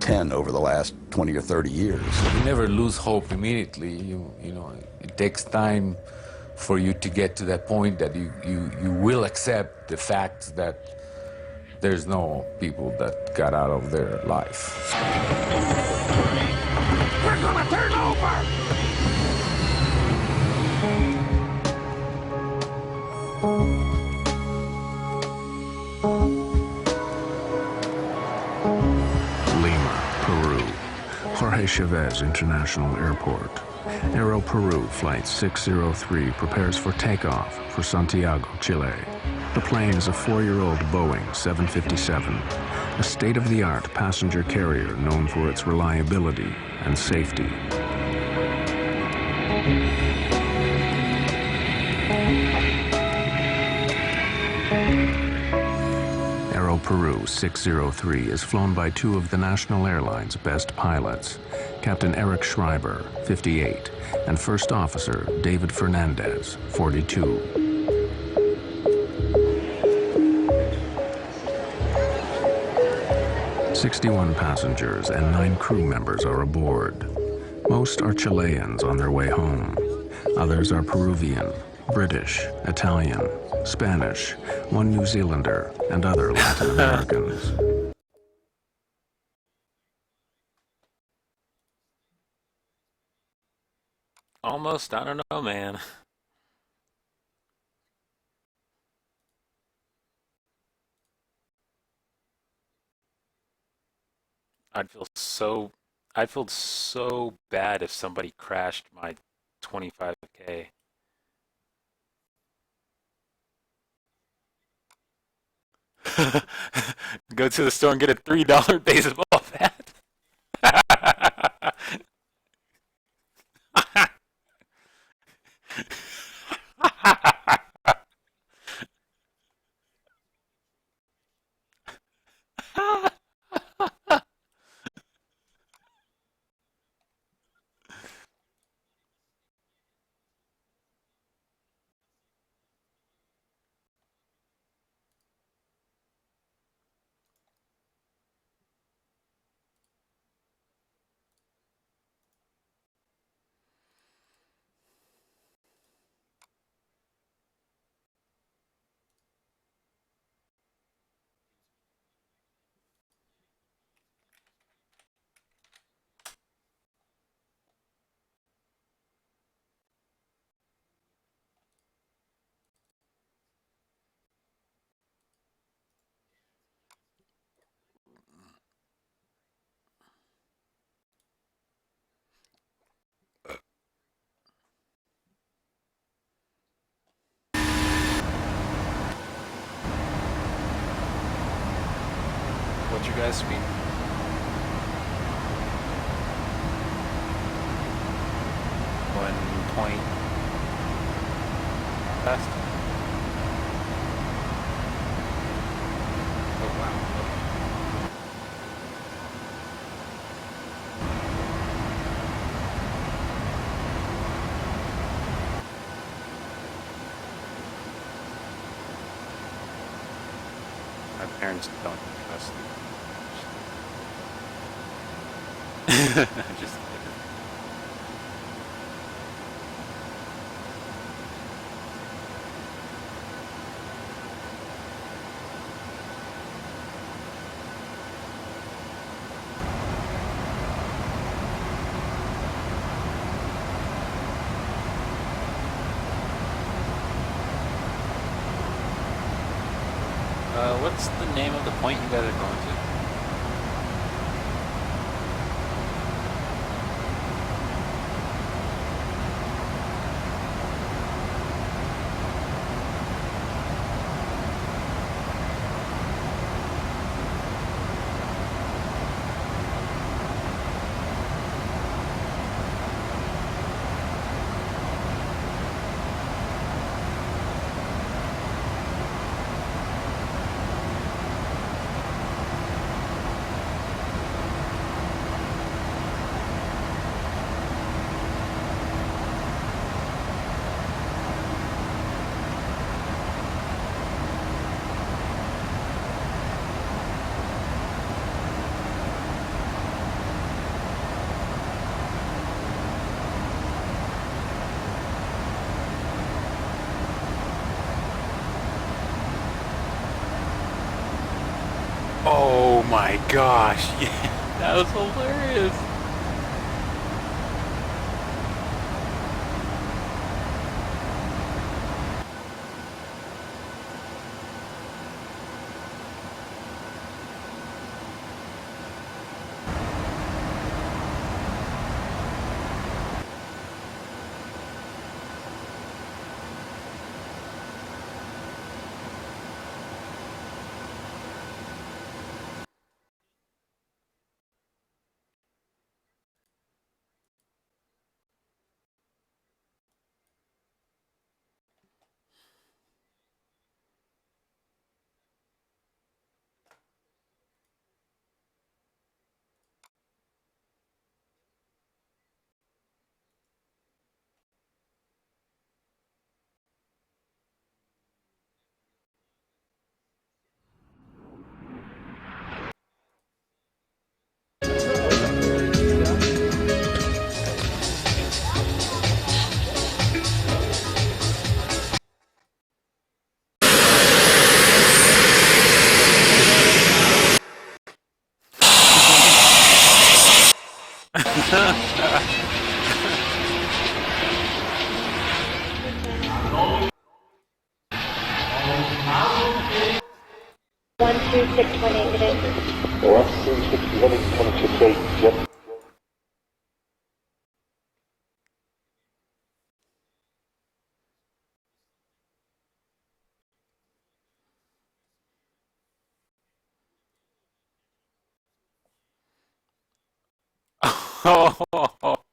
10 over the last 20 or 30 years. You never lose hope immediately. You know, it takes time for you to get to that point that you will accept the fact that there's no people that got out of their life. We're gonna turn over! Lima, Peru. Jorge Chavez International Airport. Aero Peru Flight 603 prepares for takeoff for Santiago, Chile. The plane is a 4-year-old Boeing 757, a state-of-the-art passenger carrier known for its reliability and safety. Aero Peru 603 is flown by 2 of the national airline's best pilots, Captain Eric Schreiber, 58, and First Officer David Fernandez, 42. 61 passengers and 9 crew members are aboard. Most are Chileans on their way home. Others are Peruvian, British, Italian, Spanish, 1 New Zealander, and other Latin Americans. Almost, I don't know, man. I'd feel so bad if somebody crashed my 25K. Go to the store and get a $3 baseball bat. What you guys speak? Point fast. Oh wow. My parents don't trust me. Just what's the name of the point you guys are going to? Oh my gosh, yeah, that was hilarious. Yep. Oh.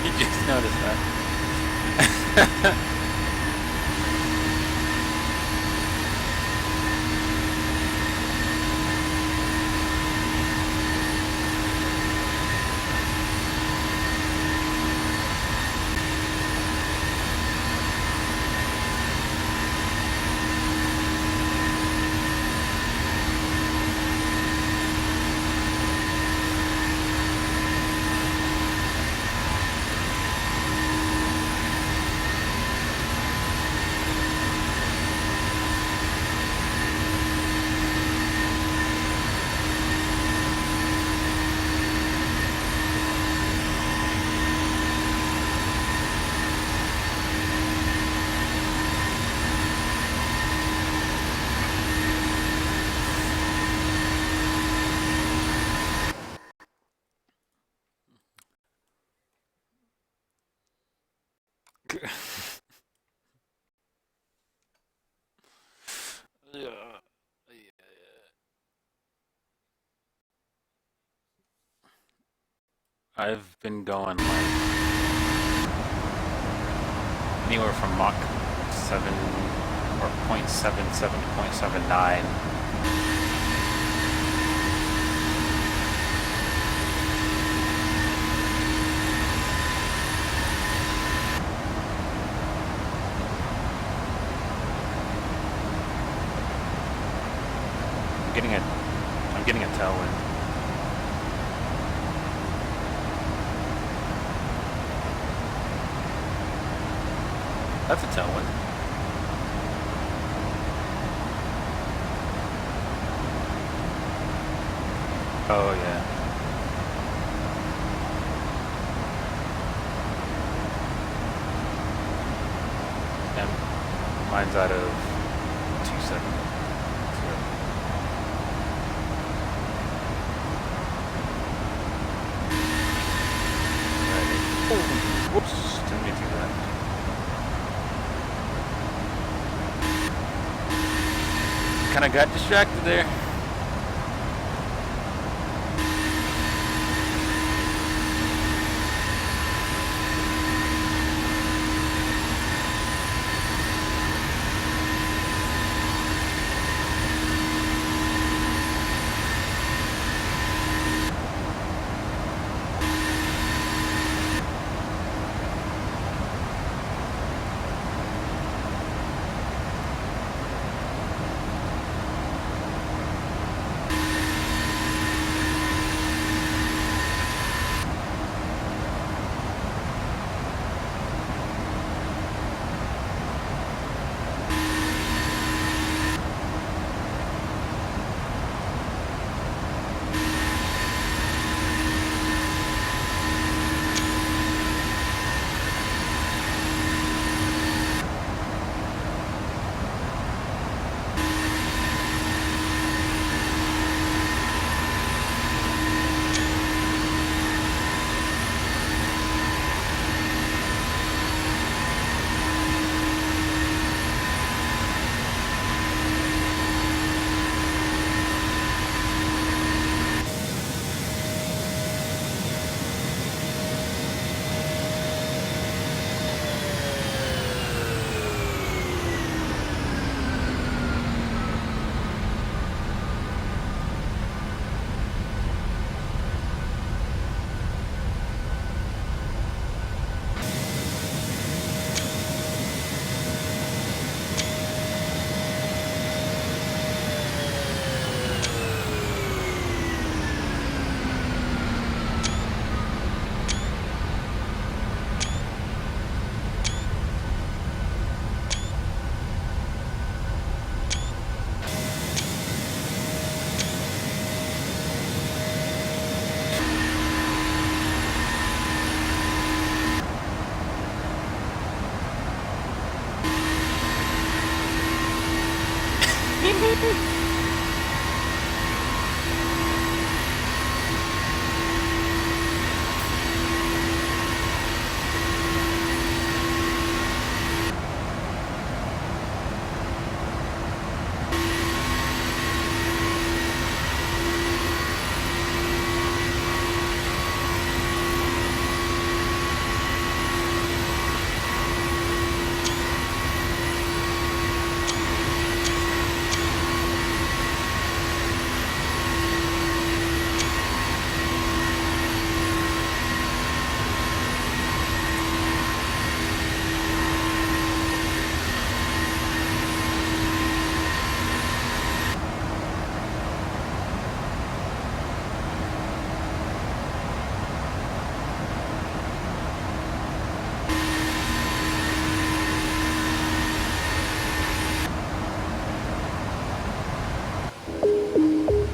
You just noticed that. I've been going like anywhere from Mach 7 or 0.77 to 0.79. I'm getting a tailwind. That's a tailwind. Oh yeah. And mine's out of 270. Whoops, didn't mean to do that. Kinda got distracted there.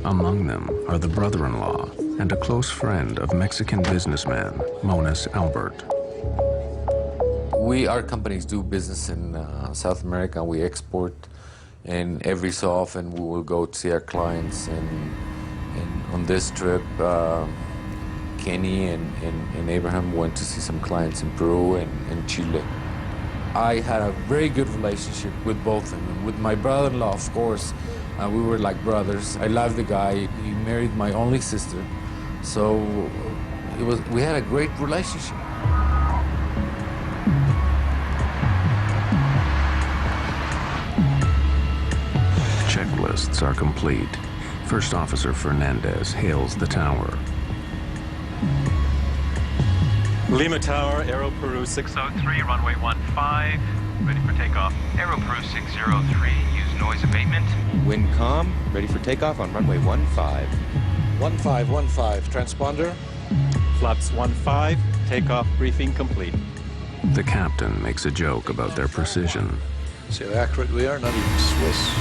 Among them are the brother-in-law and a close friend of Mexican businessman Monas Albert. Our companies do business in South America. We export, and every so often we will go to see our clients. And on this trip, Kenny and Abraham went to see some clients in Peru and Chile. I had a very good relationship with both of them. With my brother-in-law, of course, we were like brothers. I loved the guy. He married my only sister, so we had a great relationship. Checklists are complete. First Officer Fernandez hails the tower. Lima Tower, Aero Peru 603, runway 15, ready for takeoff. Aero Peru 603, use noise abatement. Wind calm, ready for takeoff on runway 15. 1515, transponder. Flaps 15, takeoff briefing complete. The captain makes a joke about their precision. See how accurate we are, not even Swiss.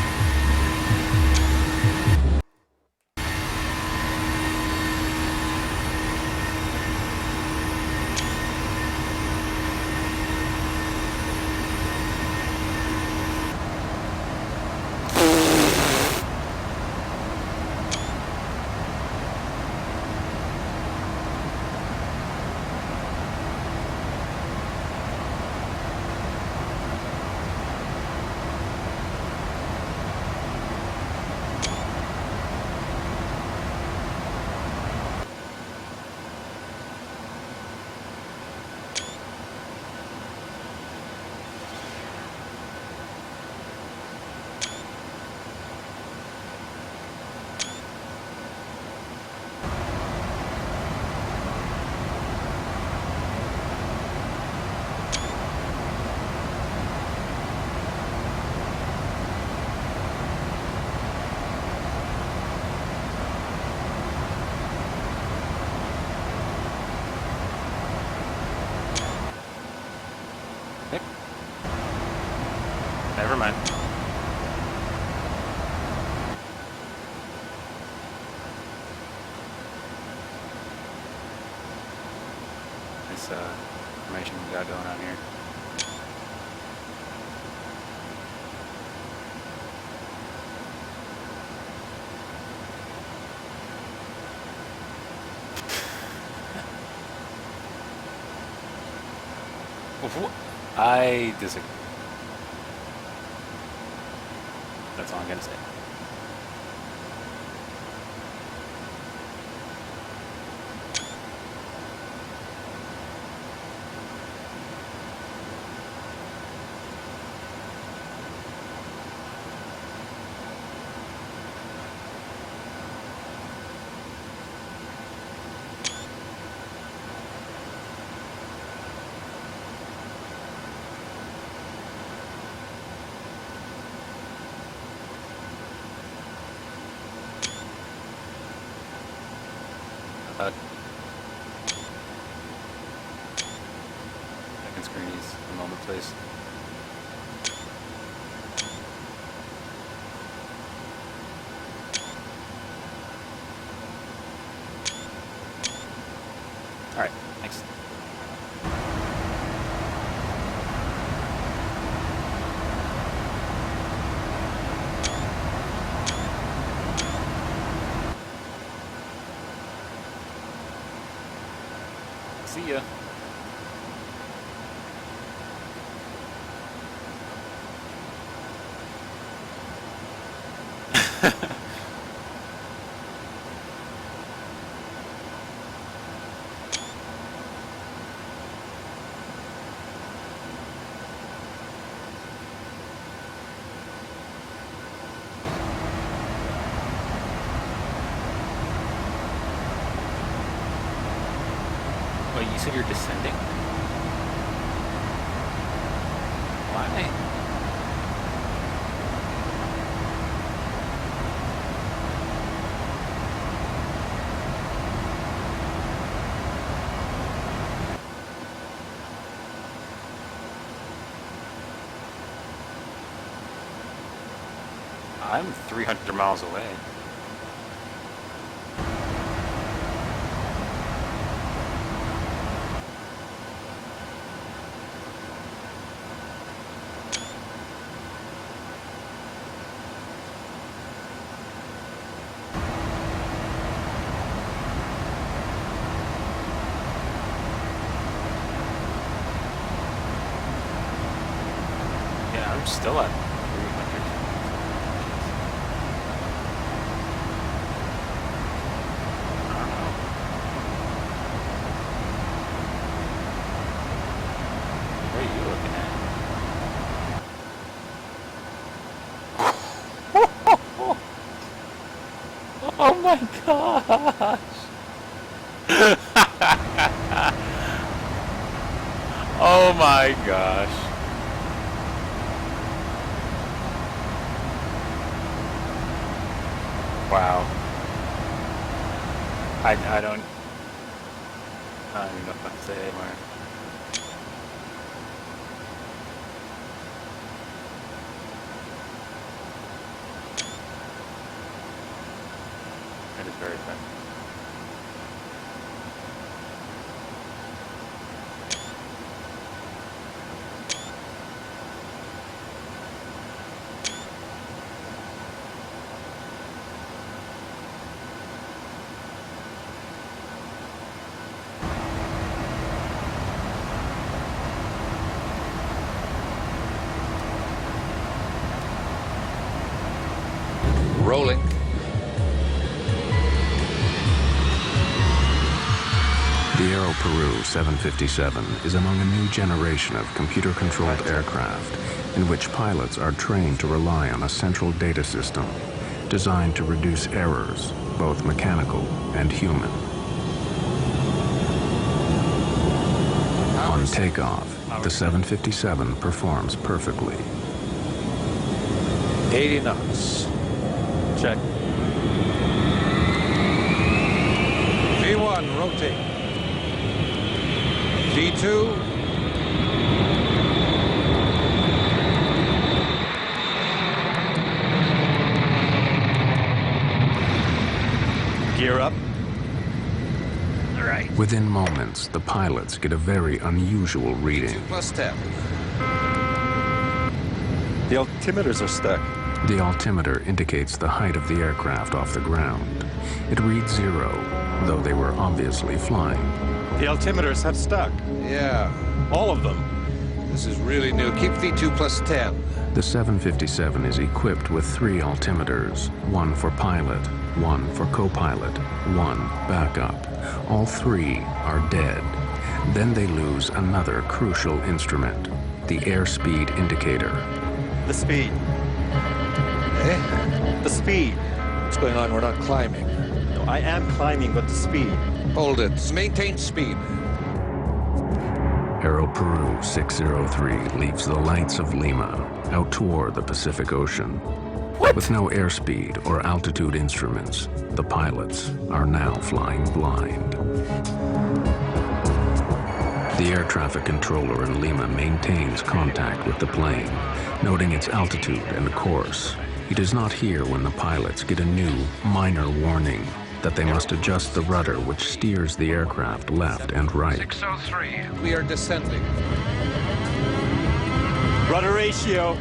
Never mind. This information we got going on here. I disagree. That's all I'm gonna say. Second screen is a moment, please. All right, thanks. See ya. Wait, you said you're descending? Why? I'm 300 miles away. I'm still at 300. What are you looking at? Oh my gosh! Oh my gosh! Wow. I don't even know what to say anymore. It is very fun. Rolling. The Aero Peru 757 is among a new generation of computer-controlled aircraft in which pilots are trained to rely on a central data system designed to reduce errors, both mechanical and human. On takeoff, the 757 performs perfectly. 80 knots. Check. V1, rotate. V2. Gear up. All right. Within moments, the pilots get a very unusual reading. Plus 10. The altimeters are stuck. The altimeter indicates the height of the aircraft off the ground. It reads 0, though they were obviously flying. The altimeters have stuck. Yeah. All of them. This is really new. Keep V2 plus 10. The 757 is equipped with 3 altimeters, 1 for pilot, 1 for co-pilot, 1 backup. All 3 are dead. Then they lose another crucial instrument, the airspeed indicator. The speed. Eh? The speed. What's going on? We're not climbing. No, I am climbing, but the speed. Hold it. Maintain speed. Aero Peru 603 leaves the lights of Lima out toward the Pacific Ocean. What? With no airspeed or altitude instruments, the pilots are now flying blind. The air traffic controller in Lima maintains contact with the plane, noting its altitude and course. He does not hear when the pilots get a new, minor warning that they must adjust the rudder which steers the aircraft left and right. 603. We are descending. Rudder ratio.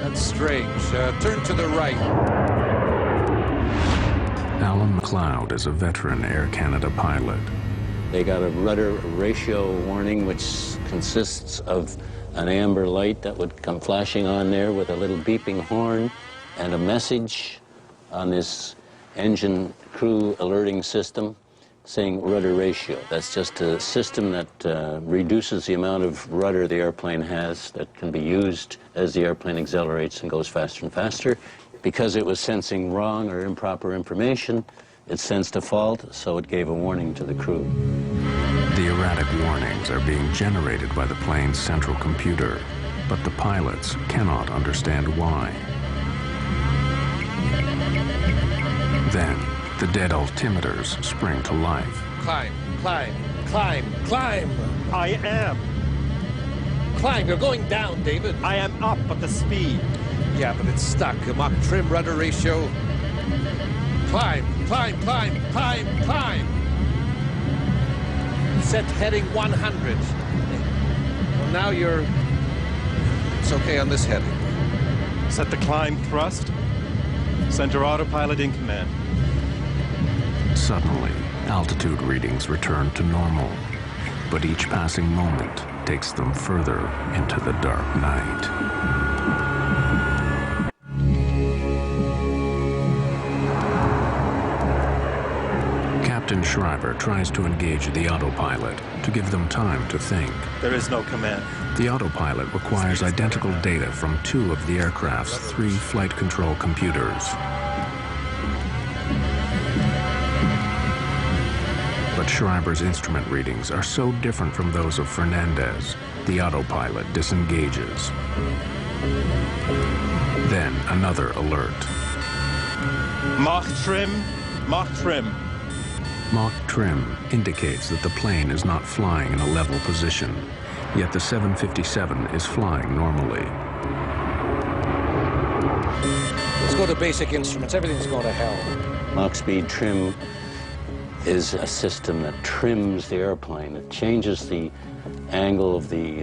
That's strange. Turn to the right. Alan McLeod is a veteran Air Canada pilot. They got a rudder ratio warning which consists of an amber light that would come flashing on there with a little beeping horn and a message on this engine crew alerting system saying rudder ratio. That's just a system that reduces the amount of rudder the airplane has that can be used as the airplane accelerates and goes faster and faster. Because it was sensing wrong or improper information, it sensed a fault, so it gave a warning to the crew. The erratic warnings are being generated by the plane's central computer, but the pilots cannot understand why. Then, the dead altimeters spring to life. Climb, climb, climb, climb. I am. Climb, you're going down, David. I am up, but the speed. Yeah, but it's stuck. Mach trim rudder ratio. Climb, climb, climb, climb, climb. Set heading 100. Well, now you're... It's okay on this heading. Set the climb thrust. Center autopilot in command. Suddenly, altitude readings return to normal, but each passing moment takes them further into the dark night. Captain Schreiber tries to engage the autopilot to give them time to think. There is no command. The autopilot requires identical data from 2 of the aircraft's 3 flight control computers. But Schreiber's instrument readings are so different from those of Fernandez, the autopilot disengages. Then another alert. Mach trim, Mach trim. Mach trim indicates that the plane is not flying in a level position, yet the 757 is flying normally. Let's go to basic instruments. Everything's going to hell. Mach speed trim is a system that trims the airplane. It changes the angle of the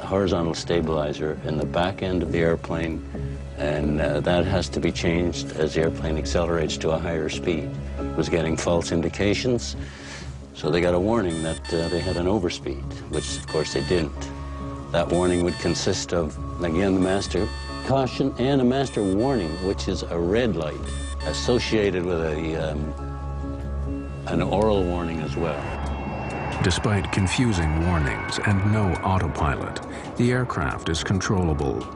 horizontal stabilizer in the back end of the airplane, and that has to be changed as the airplane accelerates to a higher speed. It was getting false indications, so they got a warning that they had an overspeed, which of course they didn't. That warning would consist of, again, the master caution and a master warning, which is a red light associated with an oral warning as well. Despite confusing warnings and no autopilot, the aircraft is controllable.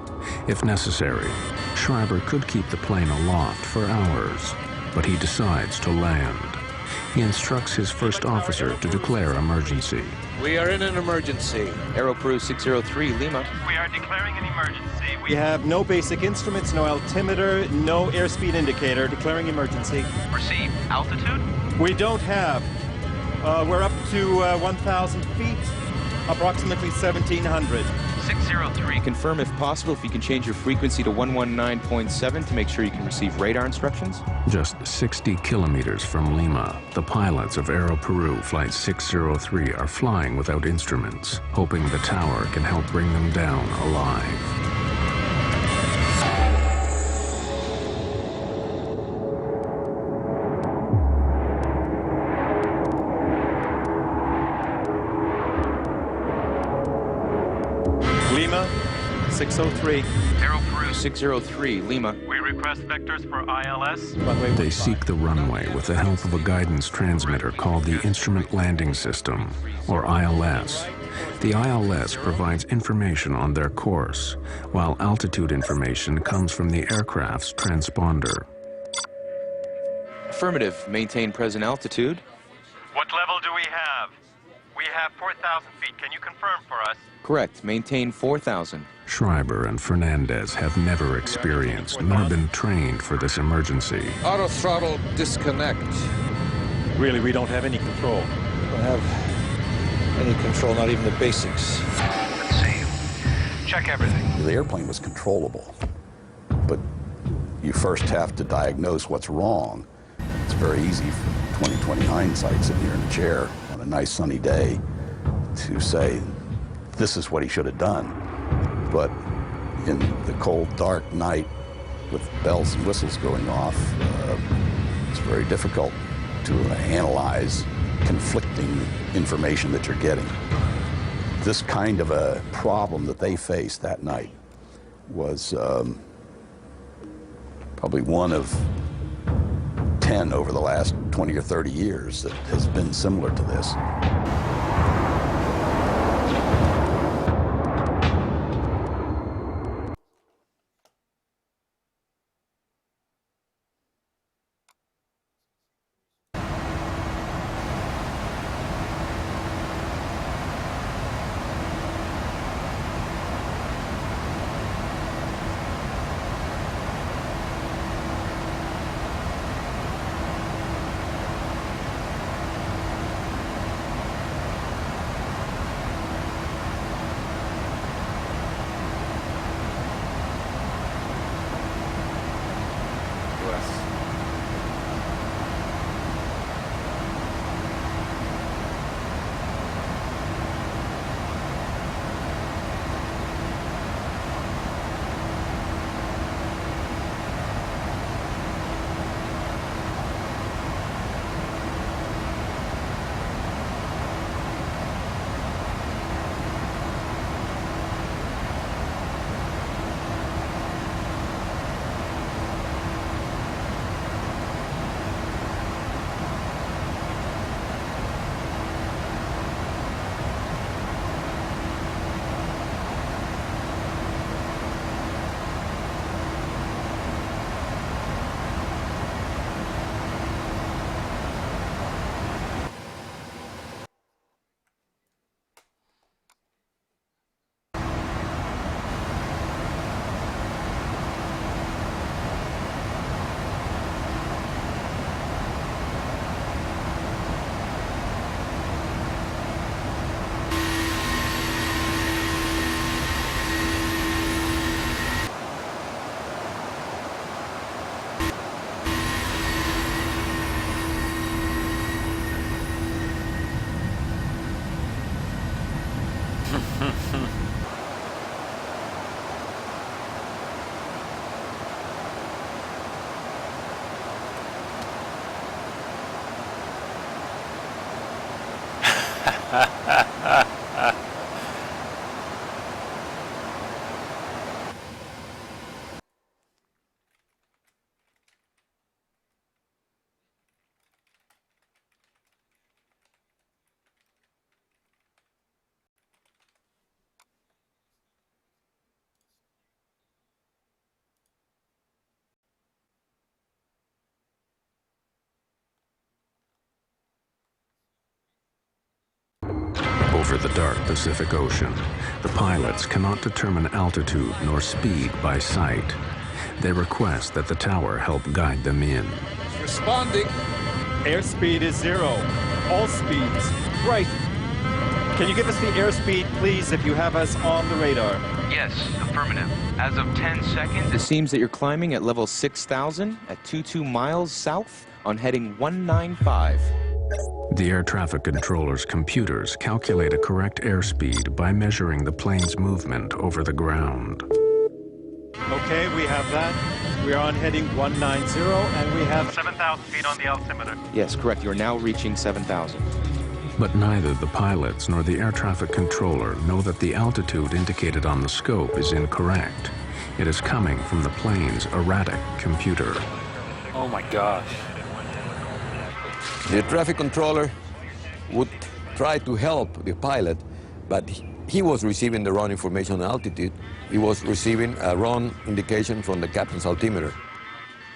If necessary, Schreiber could keep the plane aloft for hours, but he decides to land. He instructs his first officer to declare emergency. We are in an emergency. Aero Peru 603, Lima. We are declaring an emergency. We have no basic instruments, no altimeter, no airspeed indicator, declaring emergency. Receive. Altitude? We don't have. We're up to 1,000 feet, approximately 1,700. 603. Confirm if possible if you can change your frequency to 119.7 to make sure you can receive radar instructions. Just 60 kilometers from Lima, the pilots of Aero Peru Flight 603 are flying without instruments, hoping the tower can help bring them down alive. Lima, 603. Aero Peru 603, Lima. We request vectors for ILS. They seek the runway with the help of a guidance transmitter called the Instrument Landing System, or ILS. The ILS provides information on their course, while altitude information comes from the aircraft's transponder. Affirmative. Maintain present altitude. What level do we have? We have 4,000 feet. Can you confirm for us? Correct. Maintain 4,000. Schreiber and Fernandez have never experienced nor been trained for this emergency. Auto throttle disconnect. Really, we don't have any control. We don't have any control, not even the basics. Let's see. Check everything. The airplane was controllable, but you first have to diagnose what's wrong. It's very easy from 20/20 hindsight, sitting here in a chair on a nice sunny day, to say, this is what he should have done. But in the cold, dark night with bells and whistles going off, it's very difficult to analyze conflicting information that you're getting. This kind of a problem that they faced that night was probably one of 10 over the last 20 or 30 years that has been similar to this. Over the dark Pacific Ocean, the pilots cannot determine altitude nor speed by sight. They request that the tower help guide them in. Responding. Airspeed is 0. All speeds. Right. Can you give us the airspeed, please, if you have us on the radar? Yes, affirmative. As of 10 seconds... It seems that you're climbing at level 6,000 at 22 miles south on heading 195. The air traffic controller's computers calculate a correct airspeed by measuring the plane's movement over the ground. Okay, we have that. We are on heading 190, and we have 7,000 feet on the altimeter. Yes, correct. You're now reaching 7,000. But neither the pilots nor the air traffic controller know that the altitude indicated on the scope is incorrect. It is coming from the plane's erratic computer. Oh my gosh. The traffic controller would try to help the pilot, but he was receiving the wrong information on altitude. He was receiving a wrong indication from the captain's altimeter.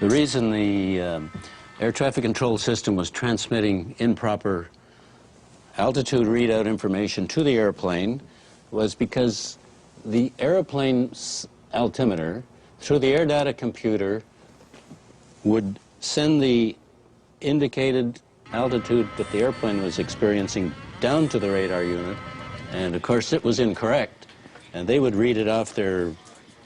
The reason the air traffic control system was transmitting improper altitude readout information to the airplane was because the airplane's altimeter, through the air data computer, would send the indicated altitude that the airplane was experiencing down to the radar unit, and of course it was incorrect, and they would read it off their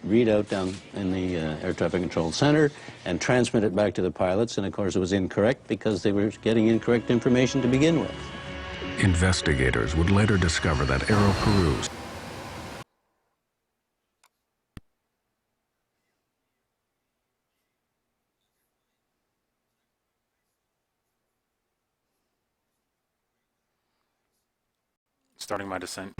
readout down in the air traffic control center and transmit it back to the pilots, and of course it was incorrect because they were getting incorrect information to begin with. Investigators would later discover that Aero Peru Starting my descent.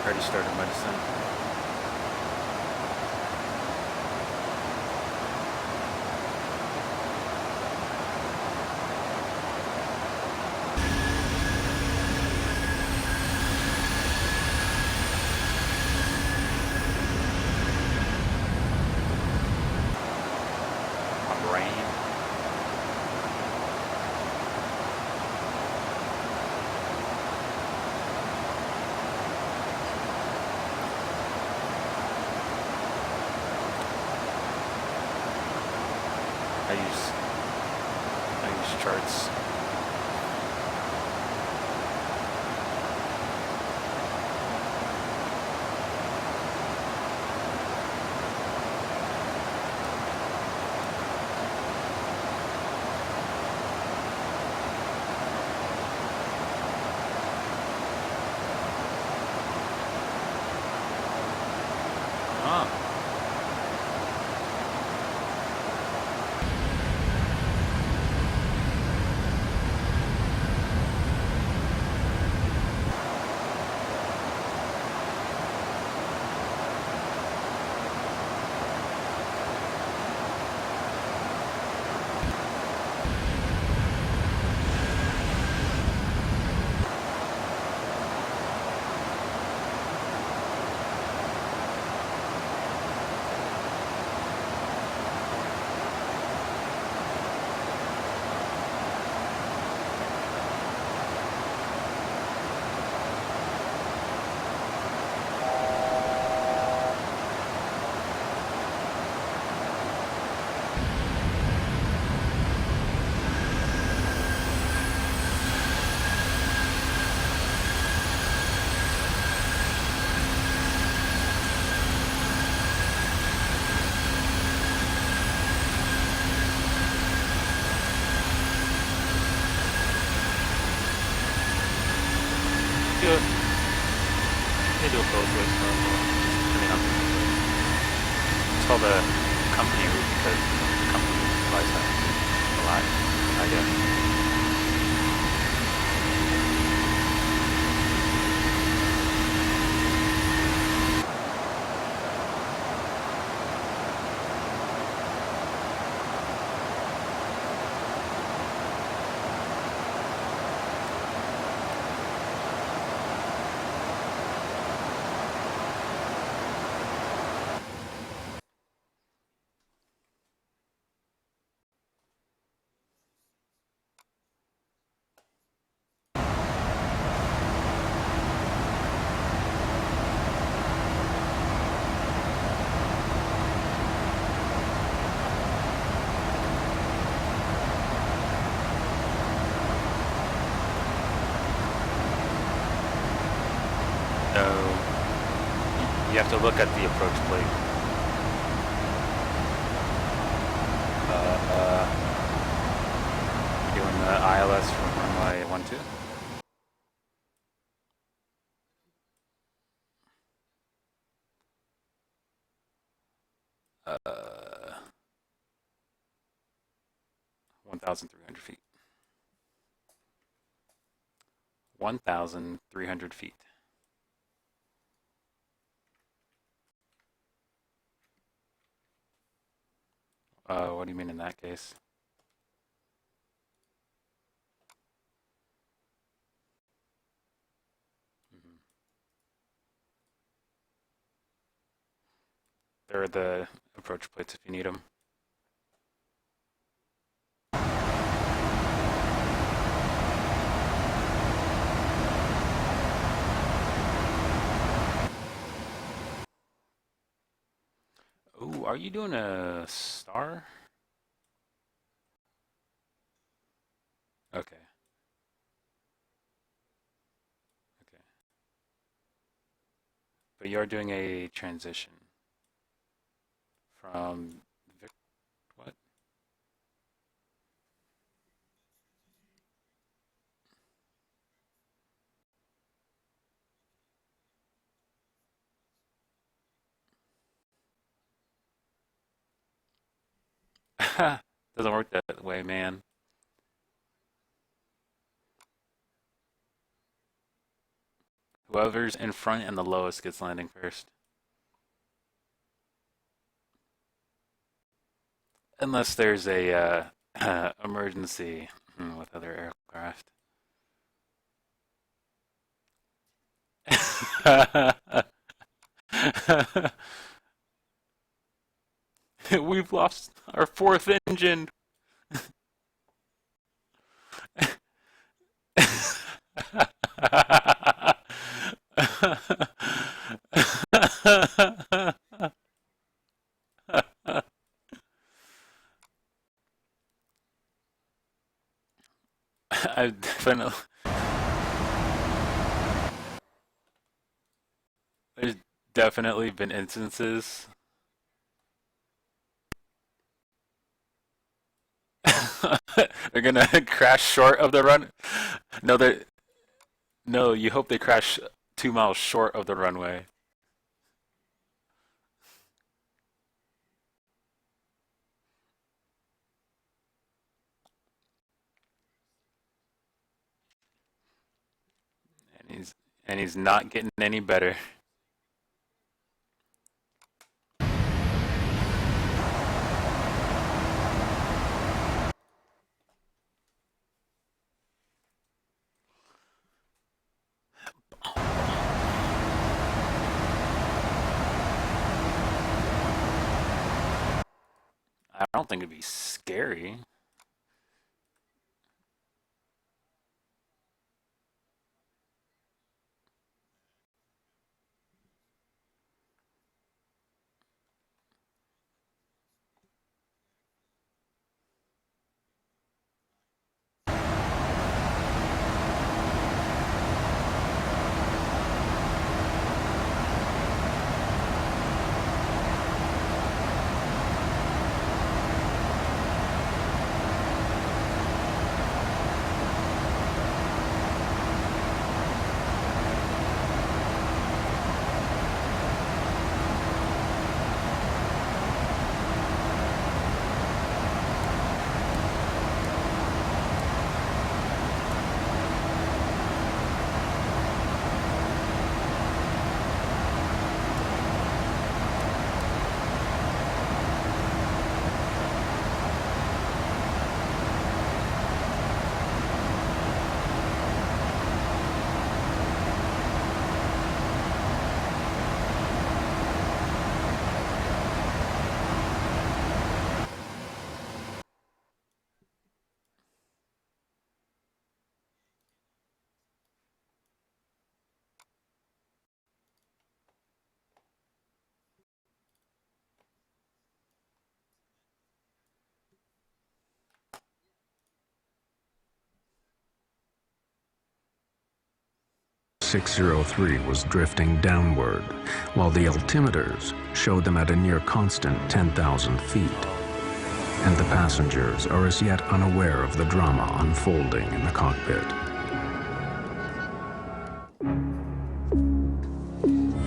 Already started my descent. My brain. charts. They do it both ways. Depending on it's called a company route because the company buys that a lot, I guess. You have to look at the approach plate. Doing the ILS from runway 12. Uh, 1,300 feet. 1,300 feet. What do you mean in that case? There are the approach plates if you need them. Ooh, are you doing a star? Okay. Okay. But you're doing a transition from what? Doesn't work that way, man. Whoever's in front and the lowest gets landing first. Unless there's a emergency with other aircraft. We've lost our fourth engine. I've definitely... There's definitely been instances... They're gonna crash short of the run. No, you hope they crash 2 miles short of the runway. And he's not getting any better. I don't think it'd be scary. .603 was drifting downward, while the altimeters showed them at a near constant 10,000 feet. And the passengers are as yet unaware of the drama unfolding in the cockpit.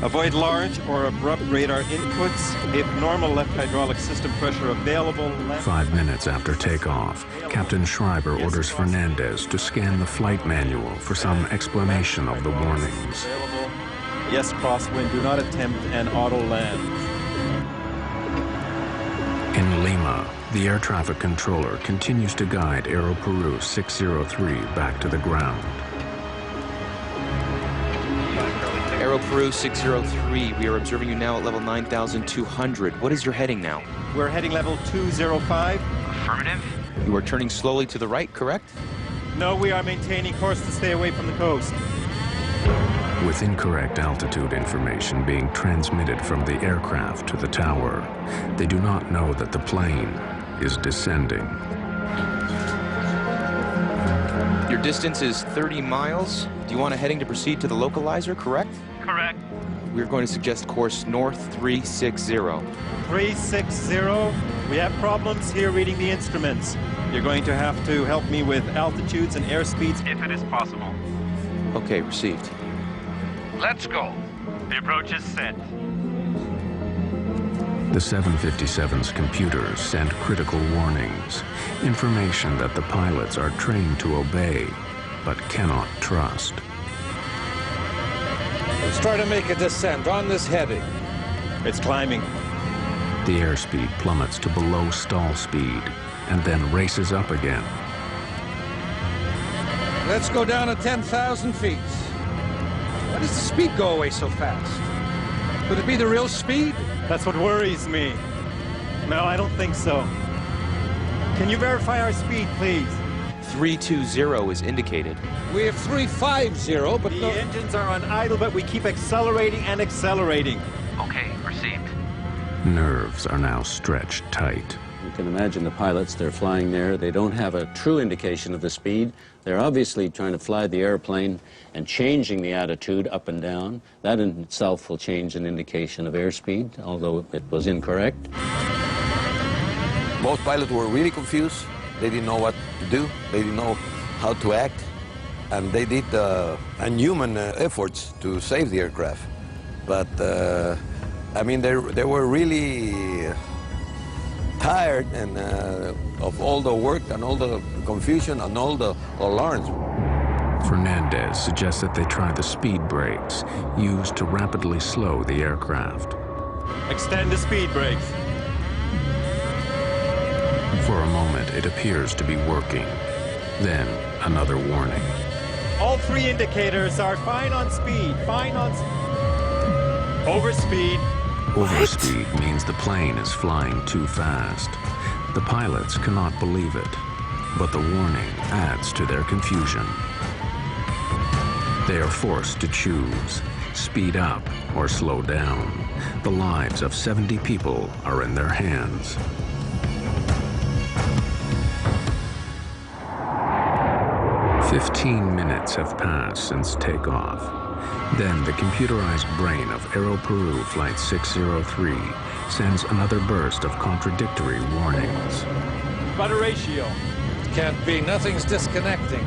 Avoid large or abrupt radar inputs. If normal left hydraulic system pressure available... 5 minutes after takeoff, Captain Schreiber orders Fernandez to scan the flight manual for some explanation of the warnings. Yes, crosswind. Do not attempt an auto land. In Lima, the air traffic controller continues to guide Aero Peru 603 back to the ground. Aero Peru 603, we are observing you now at level 9,200. What is your heading now? We're heading level 205. Affirmative. You are turning slowly to the right, correct? No, we are maintaining course to stay away from the coast. With incorrect altitude information being transmitted from the aircraft to the tower, they do not know that the plane is descending. Your distance is 30 miles. Do you want a heading to proceed to the localizer, correct? Correct. We're going to suggest course north 360. 360. We have problems here reading the instruments. You're going to have to help me with altitudes and airspeeds If it is possible. Okay, received. Let's go. The approach is set. The 757's computers send critical warnings, information that the pilots are trained to obey, but cannot trust. Let's try to make a descent on this heading. It's climbing. The airspeed plummets to below stall speed and then races up again. Let's go down to 10,000 feet. Why does the speed go away so fast? Could it be the real speed? That's what worries me. No, I don't think so. Can you verify our speed, please? 320 is indicated. We have 350, but the engines are on idle, but we keep accelerating and accelerating. Okay, received. Nerves are now stretched tight. can imagine the pilots, they're flying there. They don't have a true indication of the speed. They're obviously trying to fly the airplane and changing the attitude up and down. That in itself will change an indication of airspeed, although it was incorrect. Both pilots were really confused. They didn't know what to do. They didn't know how to act. And they did unhuman efforts to save the aircraft. But, I mean, they were really tired and of all the work and all the confusion and all the alarms. Fernandez suggests that they try the speed brakes used to rapidly slow the aircraft. Extend the speed brakes. For a moment, it appears to be working. Then, another warning. All three indicators are fine on speed, fine on... Overspeed. Overspeed means the plane is flying too fast. The pilots cannot believe it, but the warning adds to their confusion. They are forced to choose, speed up or slow down. The lives of 70 people are in their hands. "15 minutes have passed since takeoff. Then the computerized brain of Aero Peru Flight 603 sends another burst of contradictory warnings. Rudder ratio. Can't be, nothing's disconnecting.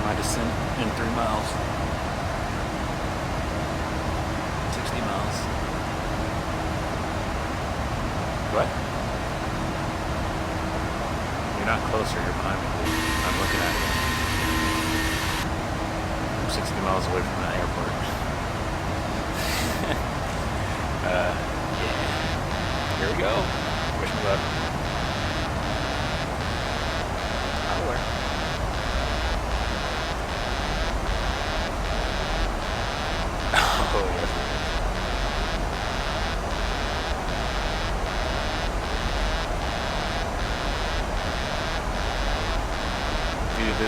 My descent in 3 miles. 60 miles. What? You're not closer, you're behind me. I'm looking at you. I'm 60 miles away from that airport. Yeah. Here we go. Wish me luck. Nowhere. Oh, yes. Dude,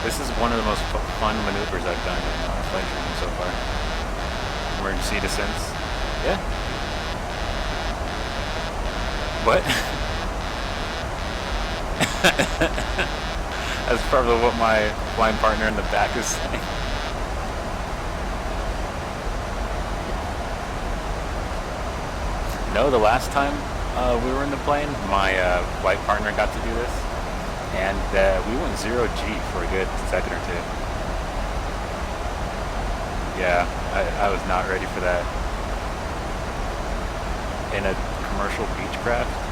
this is one of the most fun maneuvers I've done in flight training so far. Emergency descents. Yeah. What? That's probably what my flying partner in the back is saying. No, the last time we were in the plane, my flight partner got to do this, and we went 0G for a good second or two. Yeah, I was not ready for that. In a commercial Beechcraft.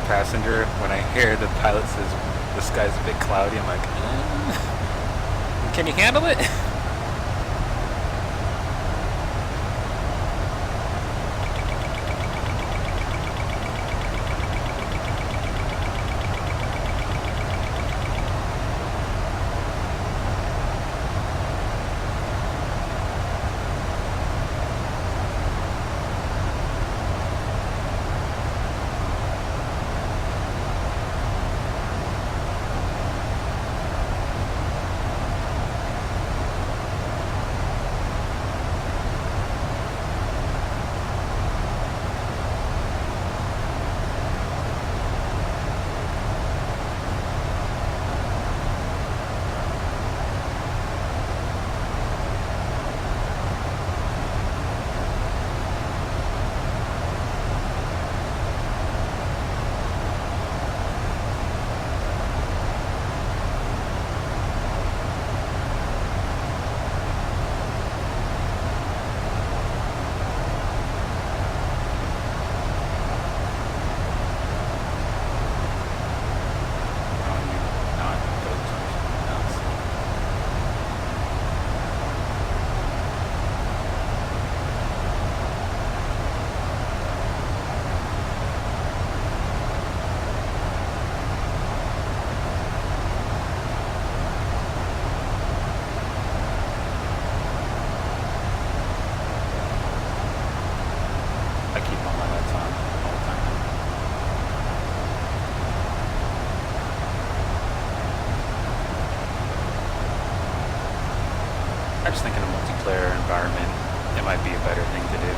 Passenger, when I hear the pilot says the sky's a bit cloudy, I'm like, can you handle it? I just think in a multiplayer environment, it might be a better thing to do.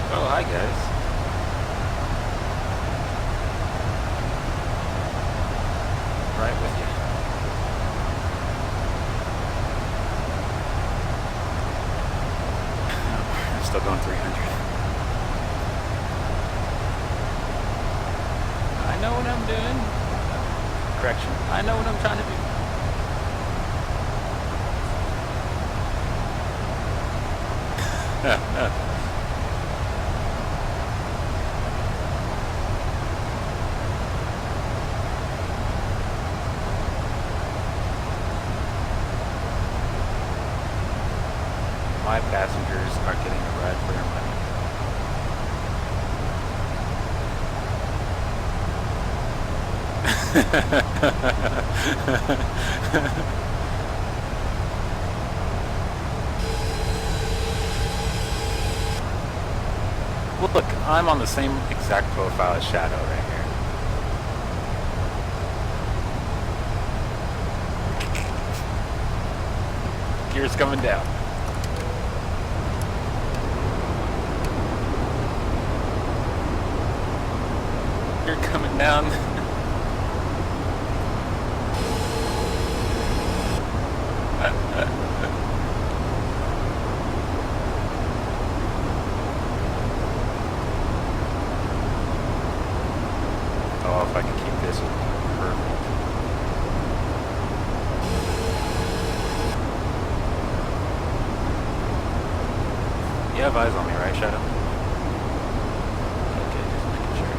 Oh, hi guys. Right with you. I'm still going 300. I know what I'm doing. Correction. I know what I'm trying to do. My passengers are getting a ride for their money. Look, I'm on the same exact profile as Shadow right here. Gears coming down. You're coming down. Oh, if I can keep this, it would be perfect. You have eyes on me, right, Shadow? Okay, just making sure.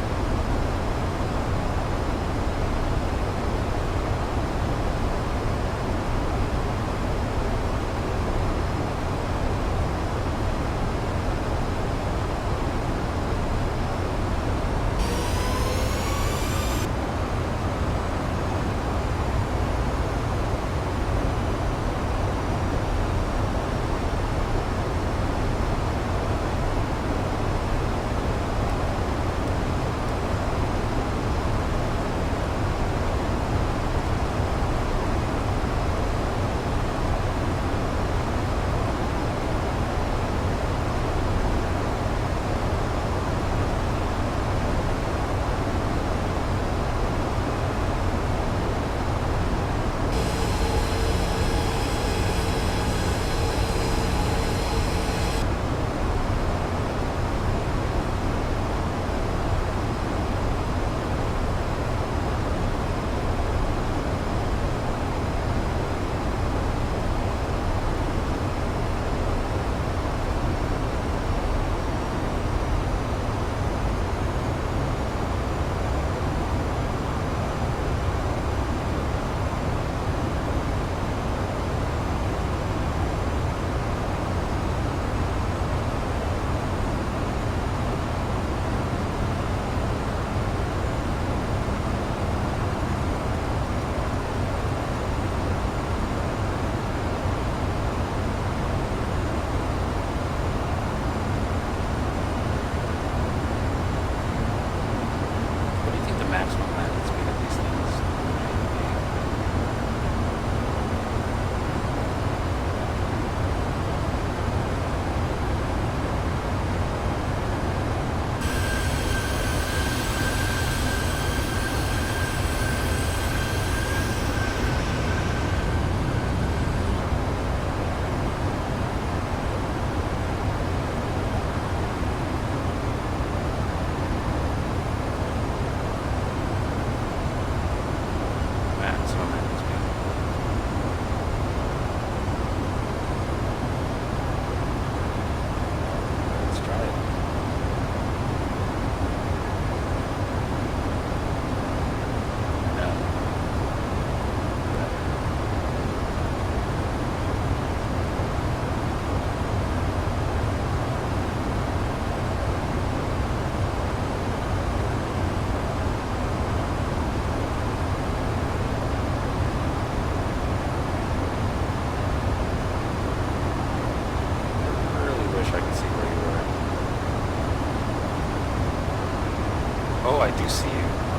Oh, I do see you.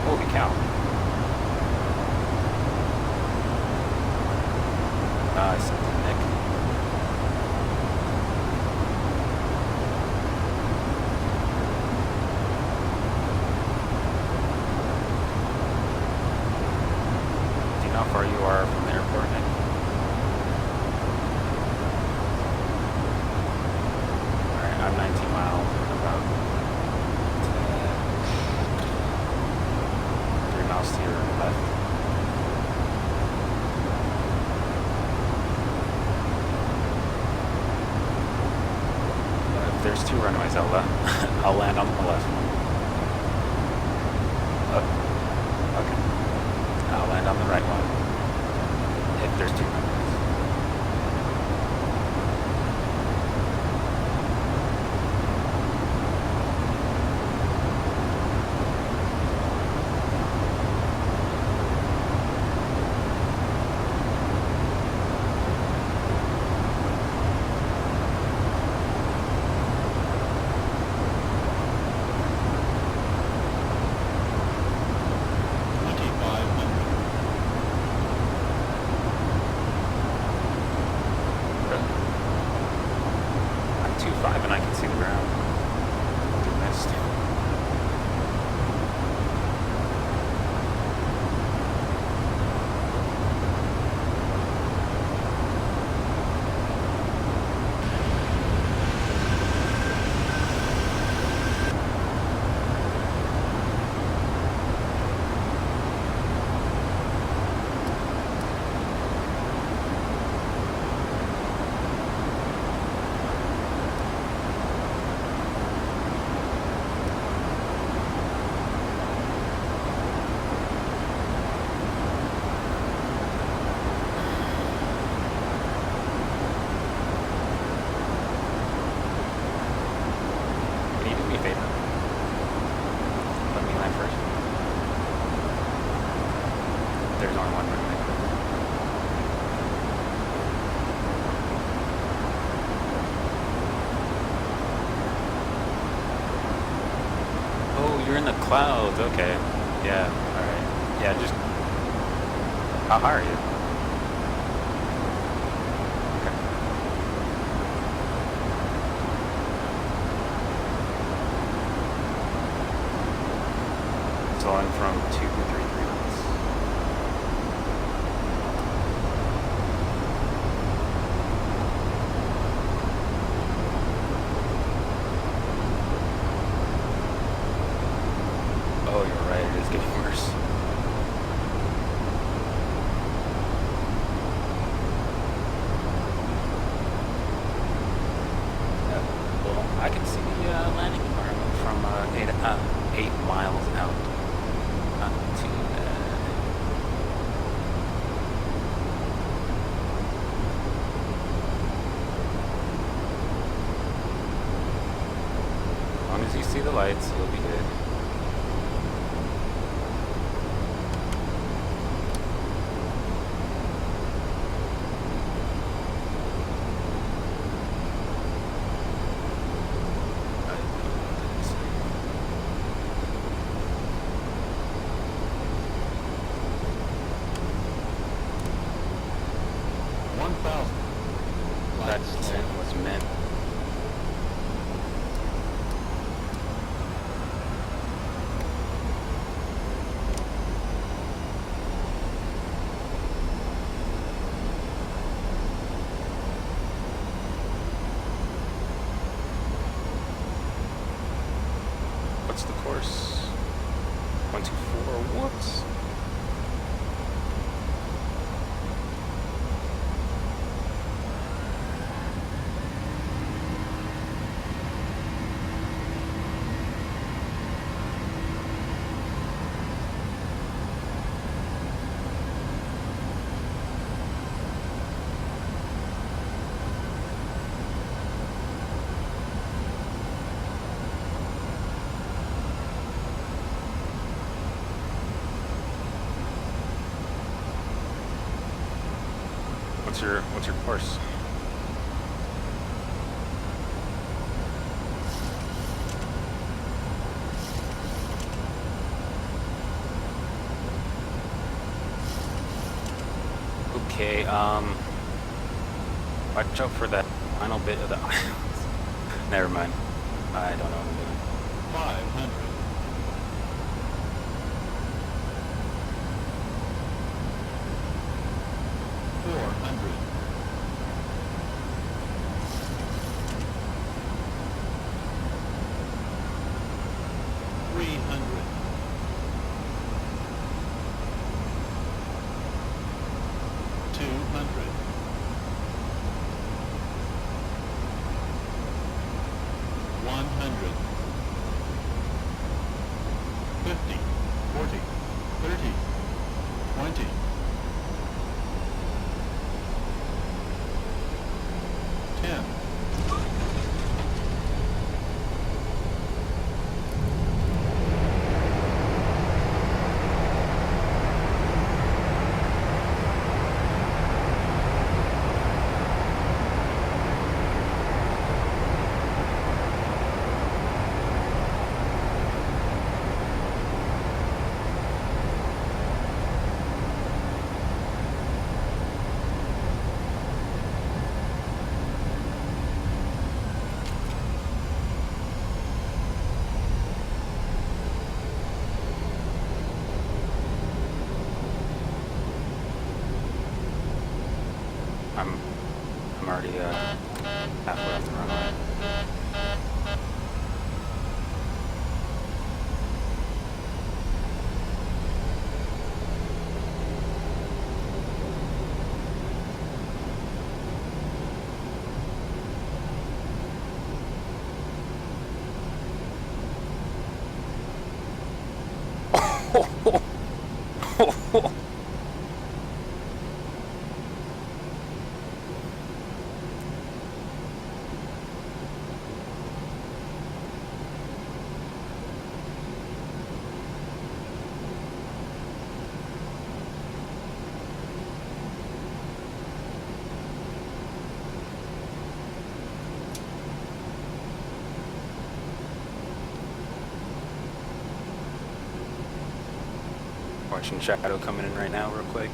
Holy cow. Nice, Nick. Do you know how far you are from the airport, Nick? Alright, I'm 19 miles, about 3 miles to your left. If there's 2 runways, I'll land on the left one. Oh, okay. I'll land on the right one. If there's 2 runways. I'm 2.5 and I can see the ground. Through mist. Can you do me a favor? Let me land first. There's only one runway. Oh, you're in the clouds. Okay. Yeah. All right. Yeah. Just. How high are you? Okay. So I'm from 233 knots. Oh, you're right. It is getting worse. Well, I can see the landing environment from 8 miles out. Not too bad. As long as you see the lights, you'll be good. That's what's meant. What's the course? 124. Whoops. What's your course? Okay, watch out for that final bit of the islands. Never mind. I don't know what I'm doing. 500. 400. 300. 200. 100. 50, 40, 30, 20. 10. I'm already halfway off the runway. Watching Shadow coming in right now real quick.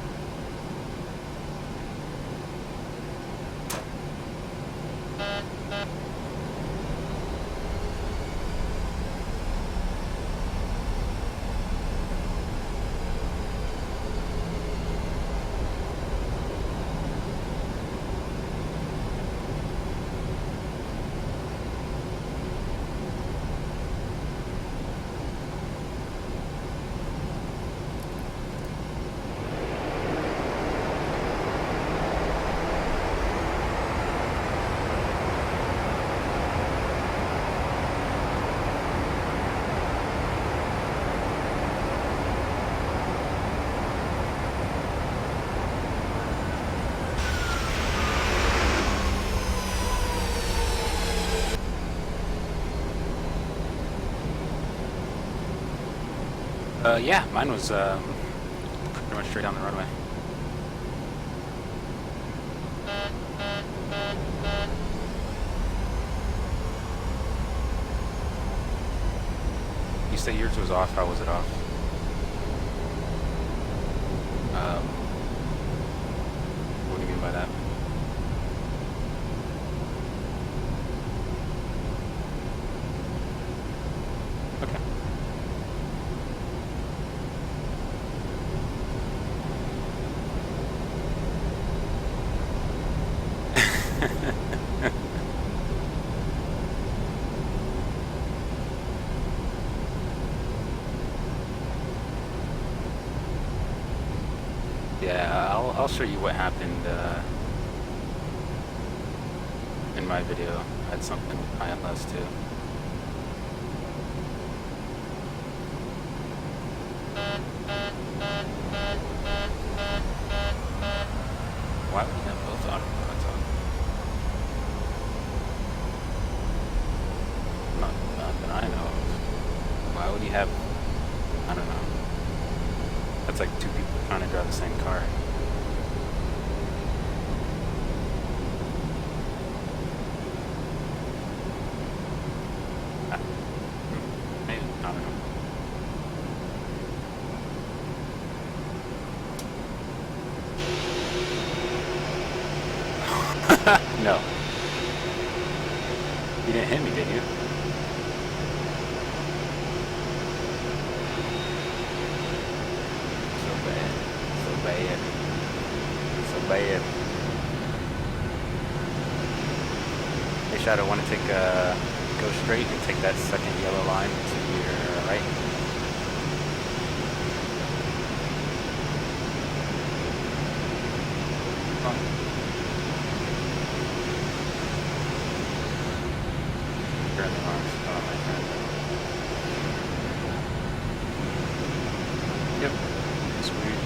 Yeah, mine was pretty much straight down the runway. You say yours was off. How was it off? What do you mean by that? Okay. Yeah, I'll show you what happened in my video. I had something with ILS too. Why would we have both autopilots on? Not that I know of. Why would you have, I don't know. That's like two people trying to drive the same car. Maybe, I don't know. No. You didn't hit me, did you? So bad. So bad. So bad. Hey, Shadow, want to take go straight and take that second yellow line to your right? Turn the arms. Oh, my friend. Yep. Sweet.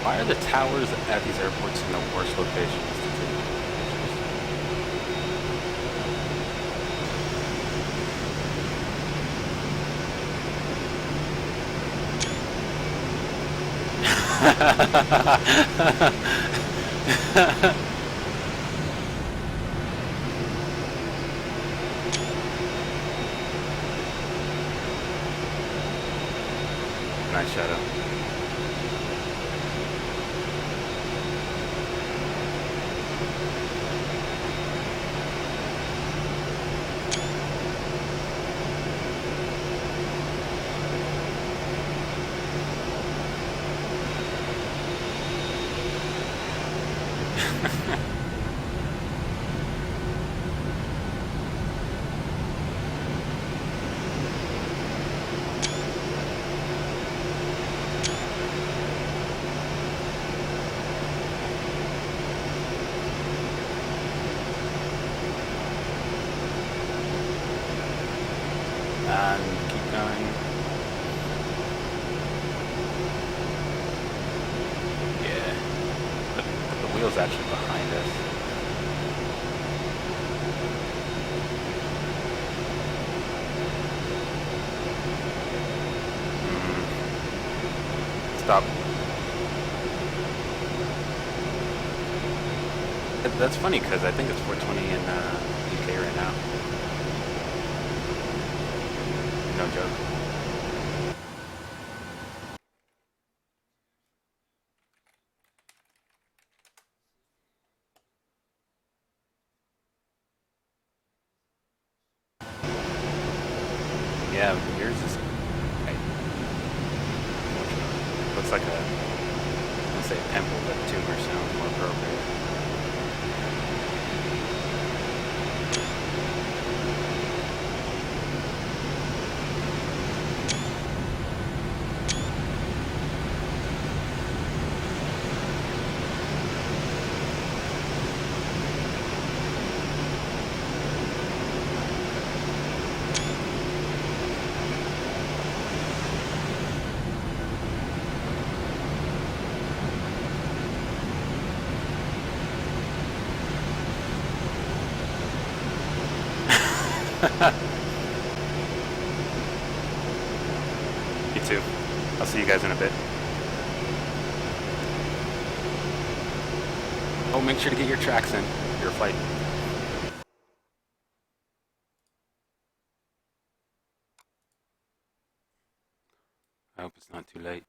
Why are the towers at these airports in the worst locations to take pictures? Nice, Shadow. And keep going. Yeah. The wheel's actually behind us. Stop. That's funny because I think it's 420 in UK right now. No joke. Yeah, yours is. Hey, looks like a. I'm gonna say a pimple, but tumor sounds more appropriate. You too. I'll see you guys in a bit. Oh, make sure to get your tracks in for your flight. I hope it's not too late.